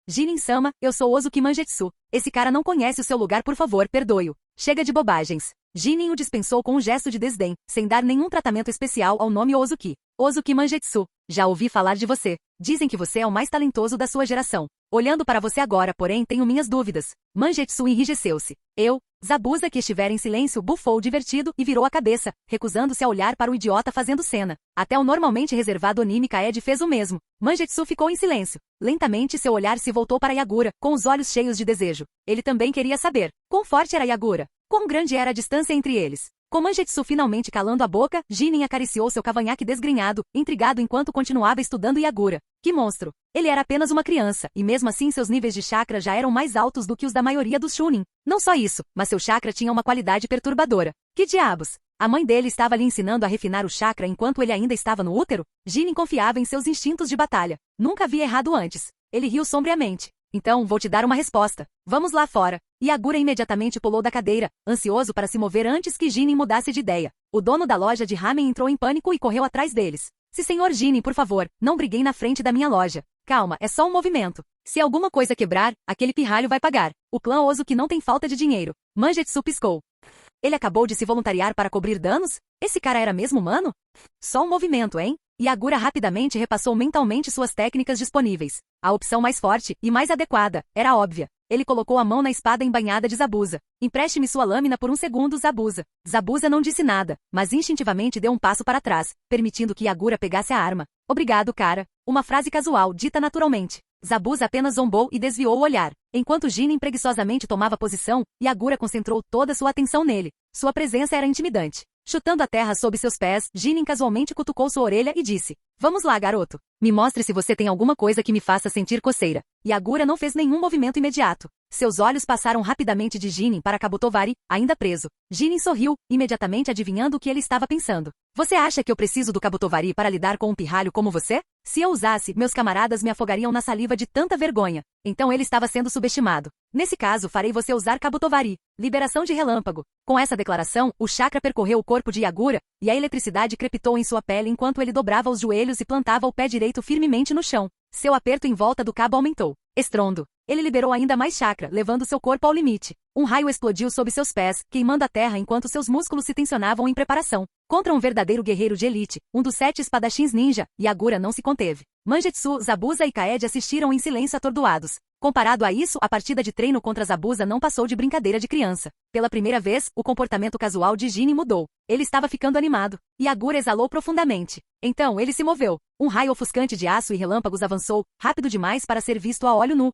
Jinin-sama, eu sou Ozuki Mangetsu. Esse cara não conhece o seu lugar, por favor, perdoe-o. Chega de bobagens. Jinin o dispensou com um gesto de desdém, sem dar nenhum tratamento especial ao nome Ozuki. Ozuki Mangetsu. Já ouvi falar de você. Dizem que você é o mais talentoso da sua geração. Olhando para você agora, porém, tenho minhas dúvidas. Mangetsu enrijeceu-se. Zabuza, que estivera em silêncio, bufou divertido e virou a cabeça, recusando-se a olhar para o idiota fazendo cena. Até o normalmente reservado Onimi Kaede fez o mesmo. Mangetsu ficou em silêncio. Lentamente seu olhar se voltou para Yagura, com os olhos cheios de desejo. Ele também queria saber quão forte era Yagura. Quão grande era a distância entre eles. Com Mangetsu finalmente calando a boca, Jinin acariciou seu cavanhaque desgrenhado, intrigado enquanto continuava estudando Yagura. Que monstro! Ele era apenas uma criança, e mesmo assim seus níveis de chakra já eram mais altos do que os da maioria dos Chunin. Não só isso, mas seu chakra tinha uma qualidade perturbadora. Que diabos! A mãe dele estava lhe ensinando a refinar o chakra enquanto ele ainda estava no útero? Jinin confiava em seus instintos de batalha. Nunca havia errado antes. Ele riu sombriamente. Então, vou te dar uma resposta. Vamos lá fora. Yagura imediatamente pulou da cadeira, ansioso para se mover antes que Jinin mudasse de ideia. O dono da loja de ramen entrou em pânico e correu atrás deles. Se senhor Jinin, por favor, não briguem na frente da minha loja. Calma, é só um movimento. Se alguma coisa quebrar, aquele pirralho vai pagar. O clã Ozu não tem falta de dinheiro. Mangetsu piscou. Ele acabou de se voluntariar para cobrir danos? Esse cara era mesmo humano? Só um movimento, hein? Yagura rapidamente repassou mentalmente suas técnicas disponíveis. A opção mais forte e mais adequada era óbvia. Ele colocou a mão na espada embainhada de Zabuza. Empreste-me sua lâmina por um segundo, Zabuza. Zabuza não disse nada, mas instintivamente deu um passo para trás, permitindo que Yagura pegasse a arma. Obrigado, cara. Uma frase casual, dita naturalmente. Zabuza apenas zombou e desviou o olhar. Enquanto Jinin preguiçosamente tomava posição, Yagura concentrou toda sua atenção nele. Sua presença era intimidante. Chutando a terra sob seus pés, Jinin casualmente cutucou sua orelha e disse: Vamos lá, garoto. Me mostre se você tem alguma coisa que me faça sentir coceira. Yagura não fez nenhum movimento imediato. Seus olhos passaram rapidamente de Jinin para Kabutovari, ainda preso. Jinin sorriu, imediatamente adivinhando o que ele estava pensando. Você acha que eu preciso do Kabutovari para lidar com um pirralho como você? Se eu usasse, meus camaradas me afogariam na saliva de tanta vergonha. Então ele estava sendo subestimado. Nesse caso, farei você usar Kabutovari. Liberação de relâmpago. Com essa declaração, o chakra percorreu o corpo de Yagura, e a eletricidade crepitou em sua pele enquanto ele dobrava os joelhos e plantava o pé direito firmemente no chão. Seu aperto em volta do cabo aumentou. Estrondo. Ele liberou ainda mais chakra, levando seu corpo ao limite. Um raio explodiu sob seus pés, queimando a terra enquanto seus músculos se tensionavam em preparação. Contra um verdadeiro guerreiro de elite, um dos 7 espadachins ninja, Yagura não se conteve. Mangetsu, Zabuza e Kaede assistiram em silêncio atordoados. Comparado a isso, a partida de treino contra Zabuza não passou de brincadeira de criança. Pela primeira vez, o comportamento casual de Jinin mudou. Ele estava ficando animado. Yagura exalou profundamente. Então, ele se moveu. Um raio ofuscante de aço e relâmpagos avançou, rápido demais para ser visto a olho nu.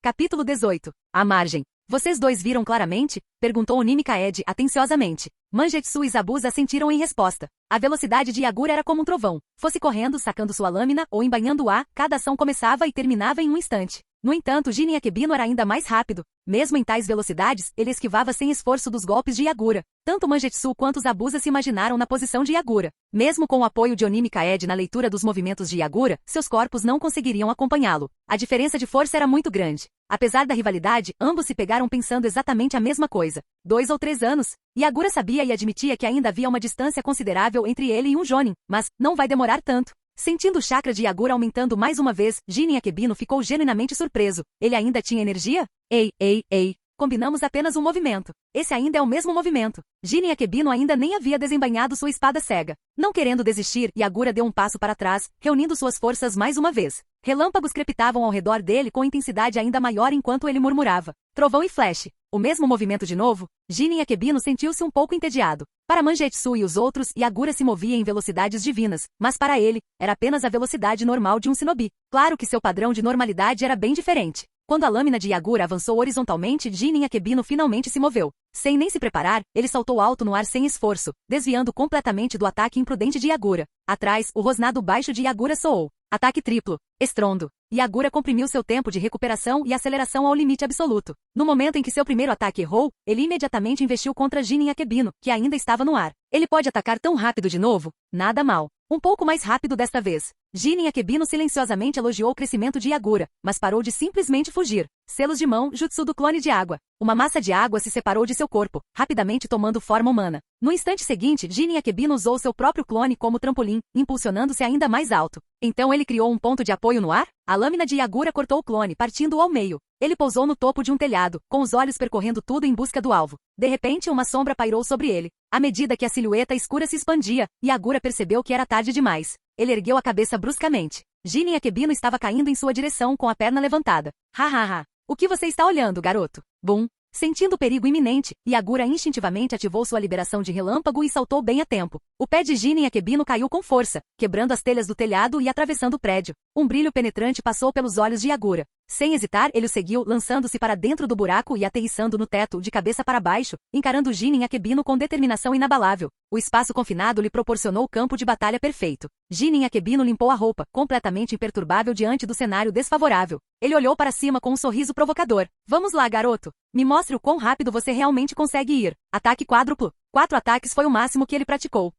Capítulo 18. A margem. Vocês dois viram claramente? Perguntou Onimi Kaede atenciosamente. Mangetsu e Zabuza sentiram em resposta. A velocidade de Yagura era como um trovão. Fosse correndo, sacando sua lâmina, ou embainhando-a, cada ação começava e terminava em um instante. No entanto, Jinin Akebino era ainda mais rápido. Mesmo em tais velocidades, ele esquivava sem esforço dos golpes de Yagura. Tanto Mangetsu quanto Zabuza se imaginaram na posição de Yagura. Mesmo com o apoio de Onimi Kaede na leitura dos movimentos de Yagura, seus corpos não conseguiriam acompanhá-lo. A diferença de força era muito grande. Apesar da rivalidade, ambos se pegaram pensando exatamente a mesma coisa. 2 ou 3 anos. Yagura sabia e admitia que ainda havia uma distância considerável entre ele e um Jonin, mas não vai demorar tanto. Sentindo o chakra de Yagura aumentando mais uma vez, Jinin Akebino ficou genuinamente surpreso. Ele ainda tinha energia? Ei. Combinamos apenas um movimento. Esse ainda é o mesmo movimento. Jinin Akebino ainda nem havia desembainhado sua espada cega. Não querendo desistir, Yagura deu um passo para trás, reunindo suas forças mais uma vez. Relâmpagos crepitavam ao redor dele com intensidade ainda maior enquanto ele murmurava. Trovão e flash. O mesmo movimento de novo? Jinin Akebino sentiu-se um pouco entediado. Para Mangetsu e os outros, Yagura se movia em velocidades divinas, mas para ele, era apenas a velocidade normal de um shinobi. Claro que seu padrão de normalidade era bem diferente. Quando a lâmina de Yagura avançou horizontalmente, Jinin Akebino finalmente se moveu. Sem nem se preparar, ele saltou alto no ar sem esforço, desviando completamente do ataque imprudente de Yagura. Atrás, o rosnado baixo de Yagura soou. Ataque triplo. Estrondo. Yagura comprimiu seu tempo de recuperação e aceleração ao limite absoluto. No momento em que seu primeiro ataque errou, ele imediatamente investiu contra Jinin Akebino, que ainda estava no ar. Ele pode atacar tão rápido de novo? Nada mal. Um pouco mais rápido desta vez. Jinin Akebino silenciosamente elogiou o crescimento de Yagura, mas parou de simplesmente fugir. Selos de mão, jutsu do clone de água. Uma massa de água se separou de seu corpo, rapidamente tomando forma humana. No instante seguinte, Jinin Akebino usou seu próprio clone como trampolim, impulsionando-se ainda mais alto. Então ele criou um ponto de apoio no ar? A lâmina de Yagura cortou o clone, partindo-o ao meio. Ele pousou no topo de um telhado, com os olhos percorrendo tudo em busca do alvo. De repente, uma sombra pairou sobre ele. À medida que a silhueta escura se expandia, Yagura percebeu que era tarde demais. Ele ergueu a cabeça bruscamente. Jinin Akebino estava caindo em sua direção com a perna levantada. Ha. O que você está olhando, garoto? Bum. Sentindo o perigo iminente, Yagura instintivamente ativou sua liberação de relâmpago e saltou bem a tempo. O pé de Jinin Akebino caiu com força, quebrando as telhas do telhado e atravessando o prédio. Um brilho penetrante passou pelos olhos de Yagura. Sem hesitar, ele o seguiu, lançando-se para dentro do buraco e aterrissando no teto, de cabeça para baixo, encarando Jinin Akebino com determinação inabalável. O espaço confinado lhe proporcionou o campo de batalha perfeito. Jinin Akebino limpou a roupa, completamente imperturbável diante do cenário desfavorável. Ele olhou para cima com um sorriso provocador. Vamos lá, garoto. Me mostre o quão rápido você realmente consegue ir. Ataque quádruplo. 4 ataques foi o máximo que ele praticou.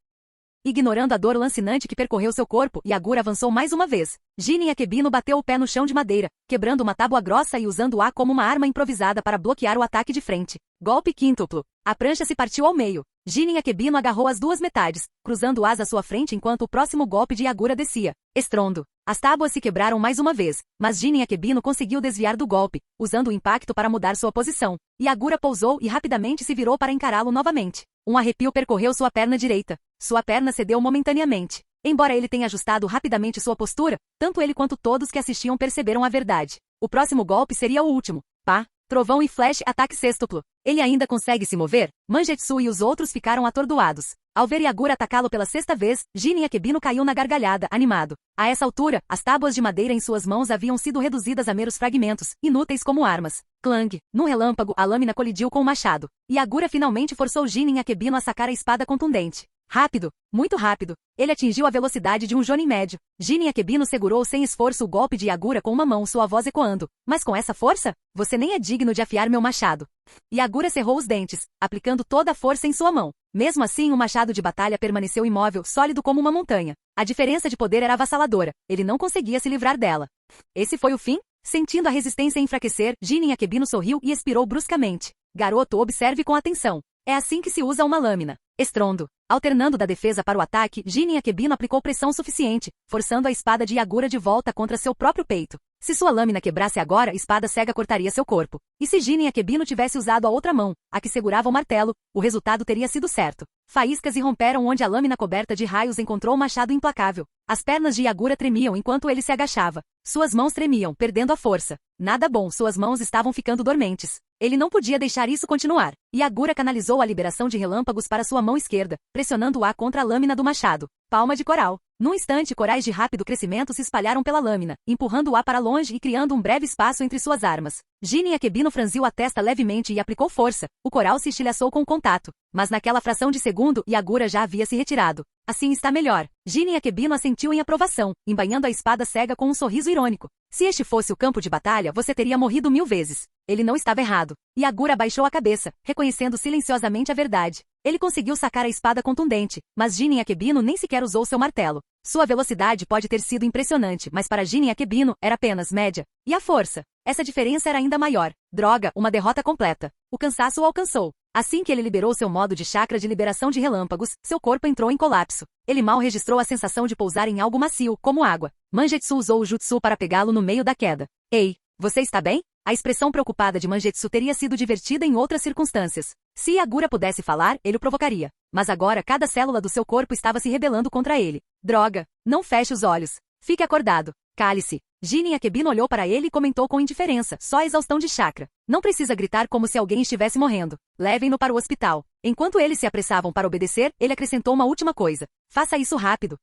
Ignorando a dor lancinante que percorreu seu corpo, Yagura avançou mais uma vez. Jinin Akebino bateu o pé no chão de madeira, quebrando uma tábua grossa e usando-a como uma arma improvisada para bloquear o ataque de frente. Golpe quíntuplo. A prancha se partiu ao meio. Jinin Akebino agarrou as duas metades, cruzando-as à sua frente enquanto o próximo golpe de Yagura descia. Estrondo. As tábuas se quebraram mais uma vez, mas Jinin Akebino conseguiu desviar do golpe, usando o impacto para mudar sua posição. Yagura pousou e rapidamente se virou para encará-lo novamente. Um arrepio percorreu sua perna direita. Sua perna cedeu momentaneamente. Embora ele tenha ajustado rapidamente sua postura, tanto ele quanto todos que assistiam perceberam a verdade. O próximo golpe seria o último. Pá! Trovão e flash ataque sextuplo. Ele ainda consegue se mover? Mangetsu e os outros ficaram atordoados. Ao ver Yagura atacá-lo pela 6ª vez, Jinin Akebino caiu na gargalhada, animado. A essa altura, as tábuas de madeira em suas mãos haviam sido reduzidas a meros fragmentos, inúteis como armas. Clang! Num relâmpago, a lâmina colidiu com o machado. Yagura finalmente forçou Jinin Akebino a sacar a espada contundente. Rápido, muito rápido. Ele atingiu a velocidade de um jonin médio. Jinin Akebino segurou sem esforço o golpe de Yagura com uma mão, sua voz ecoando. Mas com essa força? Você nem é digno de afiar meu machado. Yagura cerrou os dentes, aplicando toda a força em sua mão. Mesmo assim, o machado de batalha permaneceu imóvel, sólido como uma montanha. A diferença de poder era avassaladora. Ele não conseguia se livrar dela. Esse foi o fim? Sentindo a resistência enfraquecer, Jinin Akebino sorriu e expirou bruscamente. Garoto, observe com atenção. É assim que se usa uma lâmina. Estrondo. Alternando da defesa para o ataque, Jinin Akebino aplicou pressão suficiente, forçando a espada de Yagura de volta contra seu próprio peito. Se sua lâmina quebrasse agora, a espada cega cortaria seu corpo. E se Jinin Akebino tivesse usado a outra mão, a que segurava o martelo, o resultado teria sido certo. Faíscas irromperam onde a lâmina coberta de raios encontrou o machado implacável. As pernas de Yagura tremiam enquanto ele se agachava. Suas mãos tremiam, perdendo a força. Nada bom, suas mãos estavam ficando dormentes. Ele não podia deixar isso continuar. Yagura canalizou a liberação de relâmpagos para sua mão esquerda, pressionando-a contra a lâmina do machado. Palma de coral. Num instante, corais de rápido crescimento se espalharam pela lâmina, empurrando-a para longe e criando um breve espaço entre suas armas. Jinin Akebino franziu a testa levemente e aplicou força. O coral se estilhaçou com o contato. Mas naquela fração de segundo, Yagura já havia se retirado. Assim está melhor. Jinin Akebino assentiu em aprovação, embainhando a espada cega com um sorriso irônico. Se este fosse o campo de batalha, você teria morrido 1000 vezes. Ele não estava errado. Yagura baixou a cabeça, reconhecendo silenciosamente a verdade. Ele conseguiu sacar a espada contundente, mas Jinin Akebino nem sequer usou seu martelo. Sua velocidade pode ter sido impressionante, mas para Jinin Akebino era apenas média. E a força? Essa diferença era ainda maior. Droga, uma derrota completa. O cansaço o alcançou. Assim que ele liberou seu modo de chakra de liberação de relâmpagos, seu corpo entrou em colapso. Ele mal registrou a sensação de pousar em algo macio, como água. Mangetsu usou o jutsu para pegá-lo no meio da queda. Ei, você está bem? A expressão preocupada de Mangetsu teria sido divertida em outras circunstâncias. Se Yagura pudesse falar, ele o provocaria. Mas agora cada célula do seu corpo estava se rebelando contra ele. Droga! Não feche os olhos. Fique acordado. Cale-se. Jinin Akebino olhou para ele e comentou com indiferença, só exaustão de chakra. Não precisa gritar como se alguém estivesse morrendo. Levem-no para o hospital. Enquanto eles se apressavam para obedecer, ele acrescentou uma última coisa. Faça isso rápido.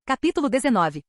Capítulo 19.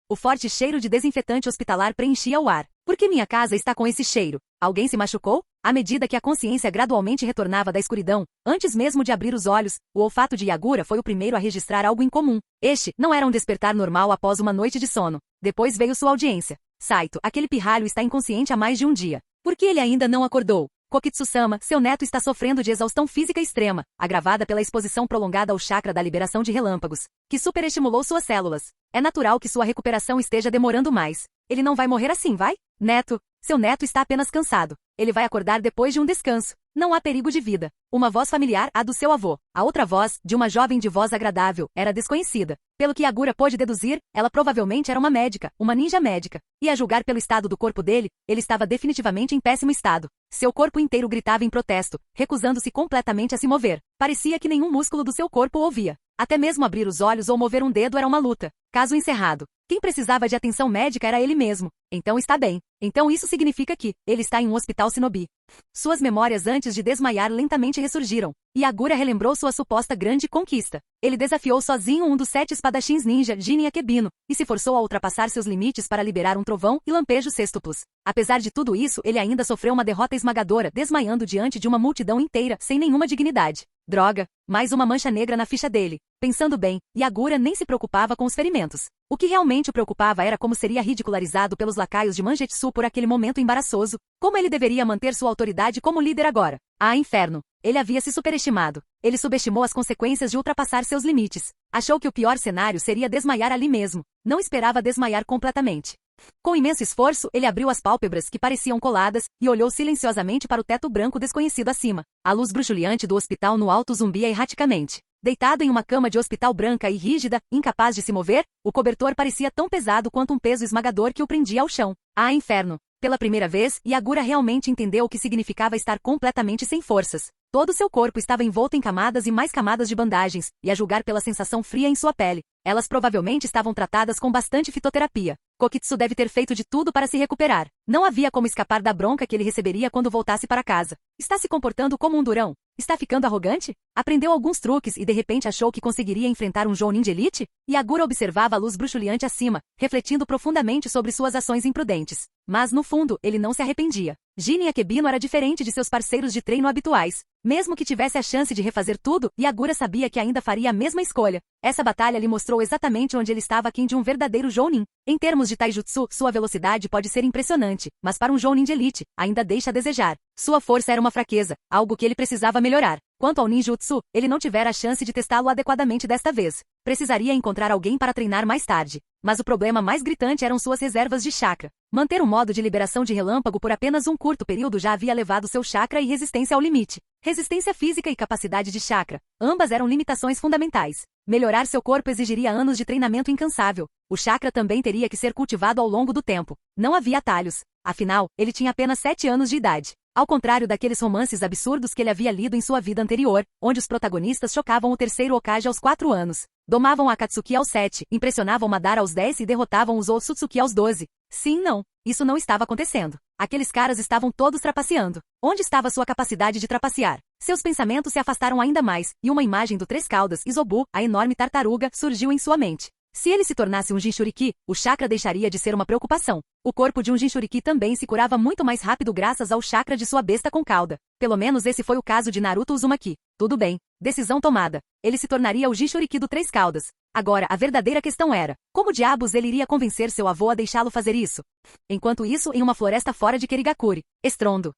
O forte cheiro de desinfetante hospitalar preenchia o ar. Por que minha casa está com esse cheiro? Alguém se machucou? À medida que a consciência gradualmente retornava da escuridão, antes mesmo de abrir os olhos, o olfato de Yagura foi o primeiro a registrar algo incomum. Este não era um despertar normal após uma noite de sono. Depois veio sua audiência. Saito, aquele pirralho está inconsciente há mais de um dia. Por que ele ainda não acordou? Kokitsu-sama, seu neto está sofrendo de exaustão física extrema, agravada pela exposição prolongada ao chakra da liberação de relâmpagos, que superestimulou suas células. É natural que sua recuperação esteja demorando mais. Ele não vai morrer assim, vai? Neto, seu neto está apenas cansado. Ele vai acordar depois de um descanso. Não há perigo de vida. Uma voz familiar, a do seu avô. A outra voz, de uma jovem de voz agradável, era desconhecida. Pelo que Yagura pôde deduzir, ela provavelmente era uma médica, uma ninja médica. E a julgar pelo estado do corpo dele, ele estava definitivamente em péssimo estado. Seu corpo inteiro gritava em protesto, recusando-se completamente a se mover. Parecia que nenhum músculo do seu corpo o ouvia. Até mesmo abrir os olhos ou mover um dedo era uma luta. Caso encerrado. Quem precisava de atenção médica era ele mesmo. Então está bem. Então isso significa que ele está em um hospital shinobi. Suas memórias antes de desmaiar lentamente ressurgiram, e Agura relembrou sua suposta grande conquista. Ele desafiou sozinho um dos 7 espadachins ninja, Jin Akebino, e se forçou a ultrapassar seus limites para liberar um trovão e lampejos sextuplos. Apesar de tudo isso, ele ainda sofreu uma derrota esmagadora, desmaiando diante de uma multidão inteira, sem nenhuma dignidade. Droga, mais uma mancha negra na ficha dele. Pensando bem, Yagura nem se preocupava com os ferimentos. O que realmente o preocupava era como seria ridicularizado pelos lacaios de Mangetsu por aquele momento embaraçoso, como ele deveria manter sua autoridade como líder agora. Ah, inferno! Ele havia se superestimado. Ele subestimou as consequências de ultrapassar seus limites. Achou que o pior cenário seria desmaiar ali mesmo. Não esperava desmaiar completamente. Com imenso esforço, ele abriu as pálpebras que pareciam coladas e olhou silenciosamente para o teto branco desconhecido acima. A luz bruxuleante do hospital no alto zumbia erraticamente. Deitado em uma cama de hospital branca e rígida, incapaz de se mover, o cobertor parecia tão pesado quanto um peso esmagador que o prendia ao chão. Ah, inferno! Pela primeira vez, Yagura realmente entendeu o que significava estar completamente sem forças. Todo seu corpo estava envolto em camadas e mais camadas de bandagens, e a julgar pela sensação fria em sua pele, elas provavelmente estavam tratadas com bastante fitoterapia. Kokitsu deve ter feito de tudo para se recuperar. Não havia como escapar da bronca que ele receberia quando voltasse para casa. Está se comportando como um durão? Está ficando arrogante? Aprendeu alguns truques e de repente achou que conseguiria enfrentar um Jounin de elite? Yagura observava a luz bruxuleante acima, refletindo profundamente sobre suas ações imprudentes. Mas no fundo, ele não se arrependia. Jin Akebino era diferente de seus parceiros de treino habituais. Mesmo que tivesse a chance de refazer tudo, Yagura sabia que ainda faria a mesma escolha. Essa batalha lhe mostrou exatamente onde ele estava aquém de um verdadeiro Jounin. Em termos de taijutsu, sua velocidade pode ser impressionante, mas para um Jounin de elite, ainda deixa a desejar. Sua força era uma fraqueza, algo que ele precisava melhorar. Quanto ao ninjutsu, ele não tivera a chance de testá-lo adequadamente desta vez. Precisaria encontrar alguém para treinar mais tarde. Mas o problema mais gritante eram suas reservas de chakra. Manter um modo de liberação de relâmpago por apenas um curto período já havia levado seu chakra e resistência ao limite. Resistência física e capacidade de chakra. Ambas eram limitações fundamentais. Melhorar seu corpo exigiria anos de treinamento incansável. O chakra também teria que ser cultivado ao longo do tempo. Não havia atalhos. Afinal, ele tinha apenas 7 anos de idade. Ao contrário daqueles romances absurdos que ele havia lido em sua vida anterior, onde os protagonistas chocavam o terceiro Hokage aos 4 anos, domavam a Akatsuki aos 7, impressionavam Madara aos 10 e derrotavam os Otsutsuki aos 12. Sim, não. Isso não estava acontecendo. Aqueles caras estavam todos trapaceando. Onde estava sua capacidade de trapacear? Seus pensamentos se afastaram ainda mais, e uma imagem do Três Caudas, Izobu, a enorme tartaruga, surgiu em sua mente. Se ele se tornasse um Jinchuriki, o chakra deixaria de ser uma preocupação. O corpo de um Jinchuriki também se curava muito mais rápido graças ao chakra de sua besta com cauda. Pelo menos esse foi o caso de Naruto Uzumaki. Tudo bem. Decisão tomada. Ele se tornaria o Jinchuriki do Três Caudas. Agora, a verdadeira questão era, como diabos ele iria convencer seu avô a deixá-lo fazer isso? Enquanto isso, em uma floresta fora de Kerigakuri. Estrondo.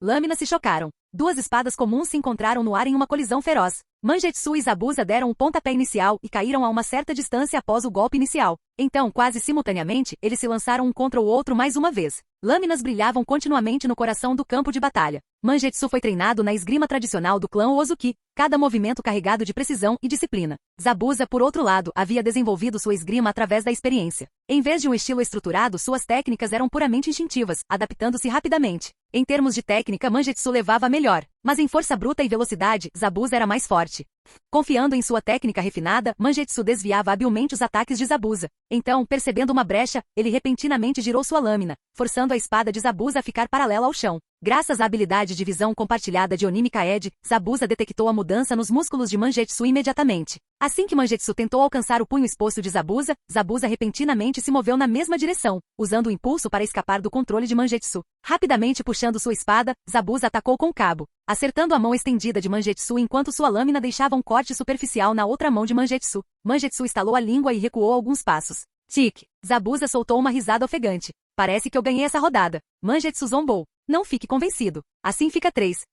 Lâminas se chocaram. 2 espadas comuns se encontraram no ar em uma colisão feroz. Mangetsu e Zabuza deram um pontapé inicial e caíram a uma certa distância após o golpe inicial. Então, quase simultaneamente, eles se lançaram um contra o outro mais uma vez. Lâminas brilhavam continuamente no coração do campo de batalha. Mangetsu foi treinado na esgrima tradicional do clã Ozuki, cada movimento carregado de precisão e disciplina. Zabuza, por outro lado, havia desenvolvido sua esgrima através da experiência. Em vez de um estilo estruturado, suas técnicas eram puramente instintivas, adaptando-se rapidamente. Em termos de técnica, Mangetsu levava a melhor, mas em força bruta e velocidade, Zabuza era mais forte. Confiando em sua técnica refinada, Mangetsu desviava habilmente os ataques de Zabuza. Então, percebendo uma brecha, ele repentinamente girou sua lâmina, forçando a espada de Zabuza a ficar paralela ao chão. Graças à habilidade de visão compartilhada de Onimi Kaede, Zabuza detectou a mudança nos músculos de Mangetsu imediatamente. Assim que Mangetsu tentou alcançar o punho exposto de Zabuza, Zabuza repentinamente se moveu na mesma direção, usando o impulso para escapar do controle de Mangetsu. Rapidamente puxando sua espada, Zabuza atacou com o cabo, acertando a mão estendida de Mangetsu enquanto sua lâmina deixava um corte superficial na outra mão de Mangetsu. Mangetsu estalou a língua e recuou alguns passos. Tic! Zabuza soltou uma risada ofegante. Parece que eu ganhei essa rodada. Mangetsu zombou. Não fique convencido. Assim fica 3.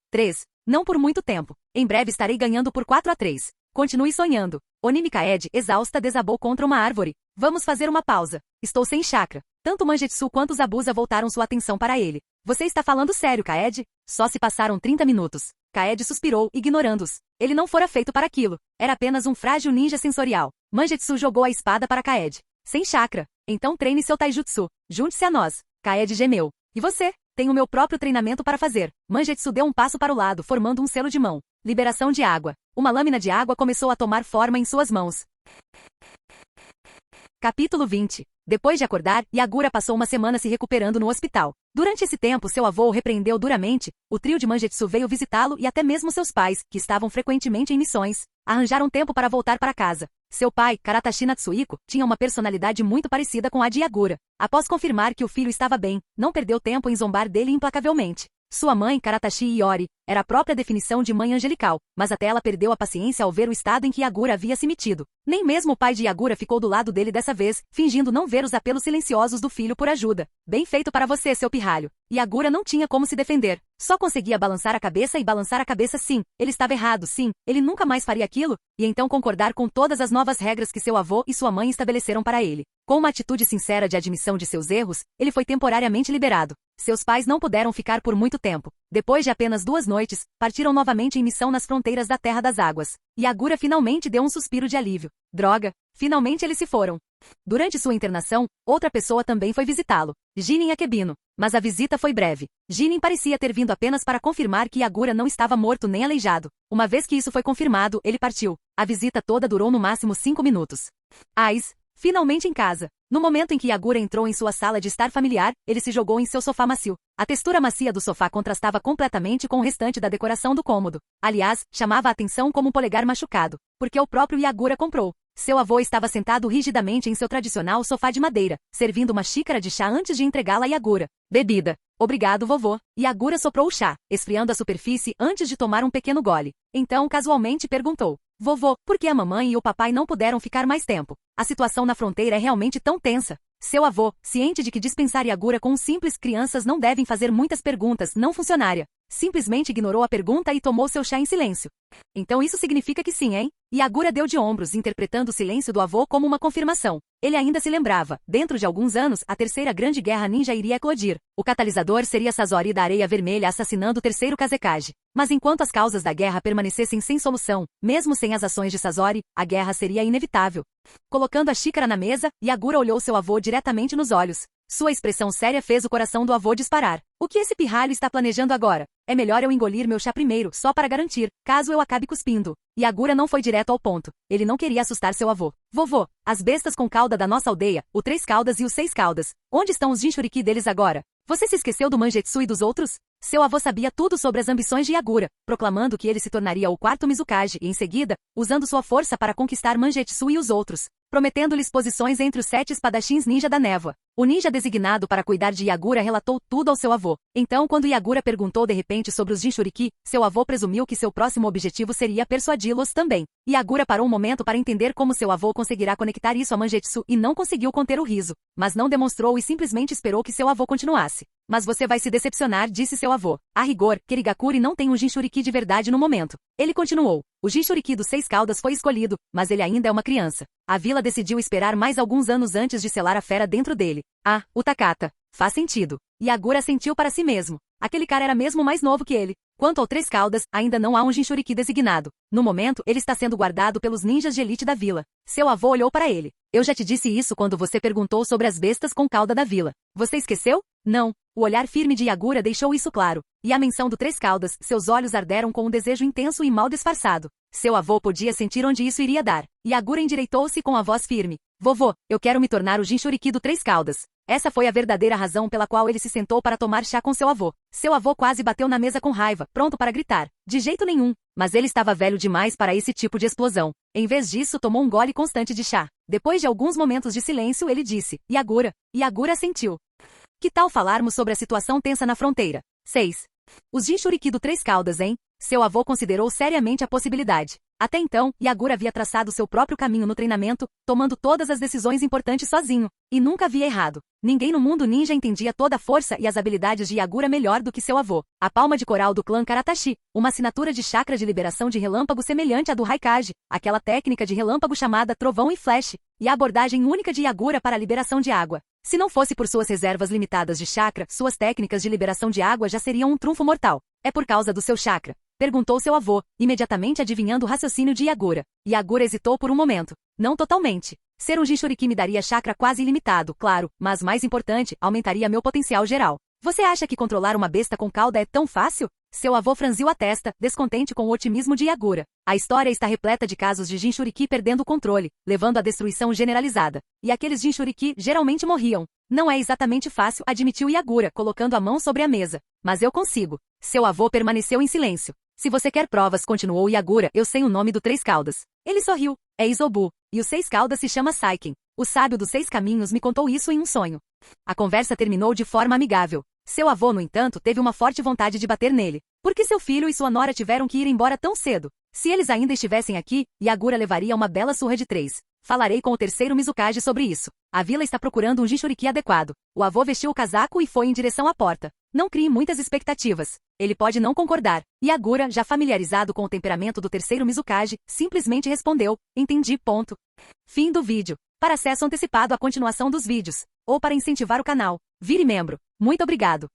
Não por muito tempo. Em breve estarei ganhando por 4-3. Continue sonhando. Onimi Kaede, exausta, desabou contra uma árvore. Vamos fazer uma pausa. Estou sem chakra. Tanto Mangetsu quanto Zabuza voltaram sua atenção para ele. Você está falando sério, Kaede? Só se passaram 30 minutos. Kaede suspirou, ignorando-os. Ele não fora feito para aquilo. Era apenas um frágil ninja sensorial. Mangetsu jogou a espada para Kaede. Sem chakra. Então treine seu taijutsu. Junte-se a nós. Kaede gemeu. E você? Tenho meu próprio treinamento para fazer. Mangetsu deu um passo para o lado, formando um selo de mão. Liberação de água. Uma lâmina de água começou a tomar forma em suas mãos. Capítulo 20. Depois de acordar, Yagura passou uma semana se recuperando no hospital. Durante esse tempo, seu avô o repreendeu duramente, o trio de Mangetsu veio visitá-lo e até mesmo seus pais, que estavam frequentemente em missões, arranjaram tempo para voltar para casa. Seu pai, Karatashi Natsuhiko, tinha uma personalidade muito parecida com a de Yagura. Após confirmar que o filho estava bem, não perdeu tempo em zombar dele implacavelmente. Sua mãe, Karatashi Iori, era a própria definição de mãe angelical, mas até ela perdeu a paciência ao ver o estado em que Yagura havia se metido. Nem mesmo o pai de Yagura ficou do lado dele dessa vez, fingindo não ver os apelos silenciosos do filho por ajuda. Bem feito para você, seu pirralho. Yagura não tinha como se defender. Só conseguia balançar a cabeça e balançar a cabeça sim. Ele estava errado, sim. Ele nunca mais faria aquilo, e então concordar com todas as novas regras que seu avô e sua mãe estabeleceram para ele. Com uma atitude sincera de admissão de seus erros, ele foi temporariamente liberado. Seus pais não puderam ficar por muito tempo. Depois de apenas 2 noites, partiram novamente em missão nas fronteiras da Terra das Águas. Yagura finalmente deu um suspiro de alívio. Droga, finalmente eles se foram. Durante sua internação, outra pessoa também foi visitá-lo, Jinin Akebino. Mas a visita foi breve. Jinin parecia ter vindo apenas para confirmar que Yagura não estava morto nem aleijado. Uma vez que isso foi confirmado, ele partiu. A visita toda durou no máximo 5 minutos. Ais, finalmente em casa. No momento em que Yagura entrou em sua sala de estar familiar, ele se jogou em seu sofá macio. A textura macia do sofá contrastava completamente com o restante da decoração do cômodo. Aliás, chamava a atenção como um polegar machucado, porque o próprio Yagura comprou. Seu avô estava sentado rigidamente em seu tradicional sofá de madeira, servindo uma xícara de chá antes de entregá-la a Yagura. Bebida. Obrigado, vovô. Yagura soprou o chá, esfriando a superfície antes de tomar um pequeno gole. Então, casualmente perguntou: vovô, por que a mamãe e o papai não puderam ficar mais tempo? A situação na fronteira é realmente tão tensa. Seu avô, ciente de que dispensar Yagura com simples crianças não devem fazer muitas perguntas, não funcionária, simplesmente ignorou a pergunta e tomou seu chá em silêncio. Então isso significa que sim, hein? Yagura deu de ombros, interpretando o silêncio do avô como uma confirmação. Ele ainda se lembrava, dentro de alguns anos, a terceira grande guerra ninja iria eclodir. O catalisador seria Sasori da Areia Vermelha assassinando o terceiro Kazekage. Mas enquanto as causas da guerra permanecessem sem solução, mesmo sem as ações de Sasori, a guerra seria inevitável. Colocando a xícara na mesa, Yagura olhou seu avô diretamente nos olhos. Sua expressão séria fez o coração do avô disparar. O que esse pirralho está planejando agora? É melhor eu engolir meu chá primeiro, só para garantir, caso eu acabe cuspindo. Yagura não foi direto ao ponto. Ele não queria assustar seu avô. Vovô, as bestas com cauda da nossa aldeia, o 3 caudas e o 6 caudas. Onde estão os Jinchuriki deles agora? Você se esqueceu do Mangetsu e dos outros? Seu avô sabia tudo sobre as ambições de Yagura, proclamando que ele se tornaria o 4º Mizukage e, em seguida, usando sua força para conquistar Mangetsu e os outros, prometendo-lhes posições entre os 7 espadachins ninja da névoa. O ninja designado para cuidar de Yagura relatou tudo ao seu avô. Então, quando Yagura perguntou de repente sobre os Jinchuriki, seu avô presumiu que seu próximo objetivo seria persuadi-los também. Yagura parou um momento para entender como seu avô conseguirá conectar isso a Mangetsu e não conseguiu conter o riso, mas não demonstrou e simplesmente esperou que seu avô continuasse. Mas você vai se decepcionar, disse seu avô. A rigor, Kirigakuri não tem um Jinchuriki de verdade no momento. Ele continuou. O Jinchuriki dos 6 caudas foi escolhido, mas ele ainda é uma criança. A vila decidiu esperar mais alguns anos antes de selar a fera dentro dele. Ah, o Takata. Faz sentido. Yagura sentiu para si mesmo. Aquele cara era mesmo mais novo que ele. Quanto ao 3 caudas, ainda não há um Jinchuriki designado. No momento, ele está sendo guardado pelos ninjas de elite da vila. Seu avô olhou para ele. Eu já te disse isso quando você perguntou sobre as bestas com cauda da vila. Você esqueceu? Não. O olhar firme de Yagura deixou isso claro. E a menção do 3 caudas, seus olhos arderam com um desejo intenso e mal disfarçado. Seu avô podia sentir onde isso iria dar. Yagura endireitou-se com a voz firme. Vovô, eu quero me tornar o Jinchuriki do 3 caudas. Essa foi a verdadeira razão pela qual ele se sentou para tomar chá com seu avô. Seu avô quase bateu na mesa com raiva, pronto para gritar. De jeito nenhum. Mas ele estava velho demais para esse tipo de explosão. Em vez disso, tomou um gole constante de chá. Depois de alguns momentos de silêncio, ele disse: Yagura. Yagura sentiu. Que tal falarmos sobre a situação tensa na fronteira? 6. Os Jinchuriki do 3 caudas, hein? Seu avô considerou seriamente a possibilidade. Até então, Yagura havia traçado seu próprio caminho no treinamento, tomando todas as decisões importantes sozinho. E nunca havia errado. Ninguém no mundo ninja entendia toda a força e as habilidades de Yagura melhor do que seu avô. A palma de coral do clã Karatashi, uma assinatura de chakra de liberação de relâmpago semelhante à do Raikage, aquela técnica de relâmpago chamada trovão e flash, e a abordagem única de Yagura para a liberação de água. Se não fosse por suas reservas limitadas de chakra, suas técnicas de liberação de água já seriam um trunfo mortal. É por causa do seu chakra? Perguntou seu avô, imediatamente adivinhando o raciocínio de Yagura. Yagura hesitou por um momento. Não totalmente. Ser um Jinchuriki me daria chakra quase ilimitado, claro, mas mais importante, aumentaria meu potencial geral. Você acha que controlar uma besta com cauda é tão fácil? Seu avô franziu a testa, descontente com o otimismo de Yagura. A história está repleta de casos de Jinchuriki perdendo o controle, levando à destruição generalizada. E aqueles Jinchuriki geralmente morriam. Não é exatamente fácil, admitiu Yagura, colocando a mão sobre a mesa. Mas eu consigo. Seu avô permaneceu em silêncio. Se você quer provas, continuou Yagura, eu sei o nome do Três Caudas. Ele sorriu. É Izobu. E o Seis Caudas se chama Saiken. O sábio dos Seis Caminhos me contou isso em um sonho. A conversa terminou de forma amigável. Seu avô, no entanto, teve uma forte vontade de bater nele. Por que seu filho e sua nora tiveram que ir embora tão cedo? Se eles ainda estivessem aqui, Yagura levaria uma bela surra de 3. Falarei com o terceiro Mizukage sobre isso. A vila está procurando um Jinchuriki adequado. O avô vestiu o casaco e foi em direção à porta. Não crie muitas expectativas. Ele pode não concordar. Yagura, já familiarizado com o temperamento do terceiro Mizukage, simplesmente respondeu, entendi, ponto. Fim do vídeo. Para acesso antecipado à continuação dos vídeos, ou para incentivar o canal, vire membro. Muito obrigado.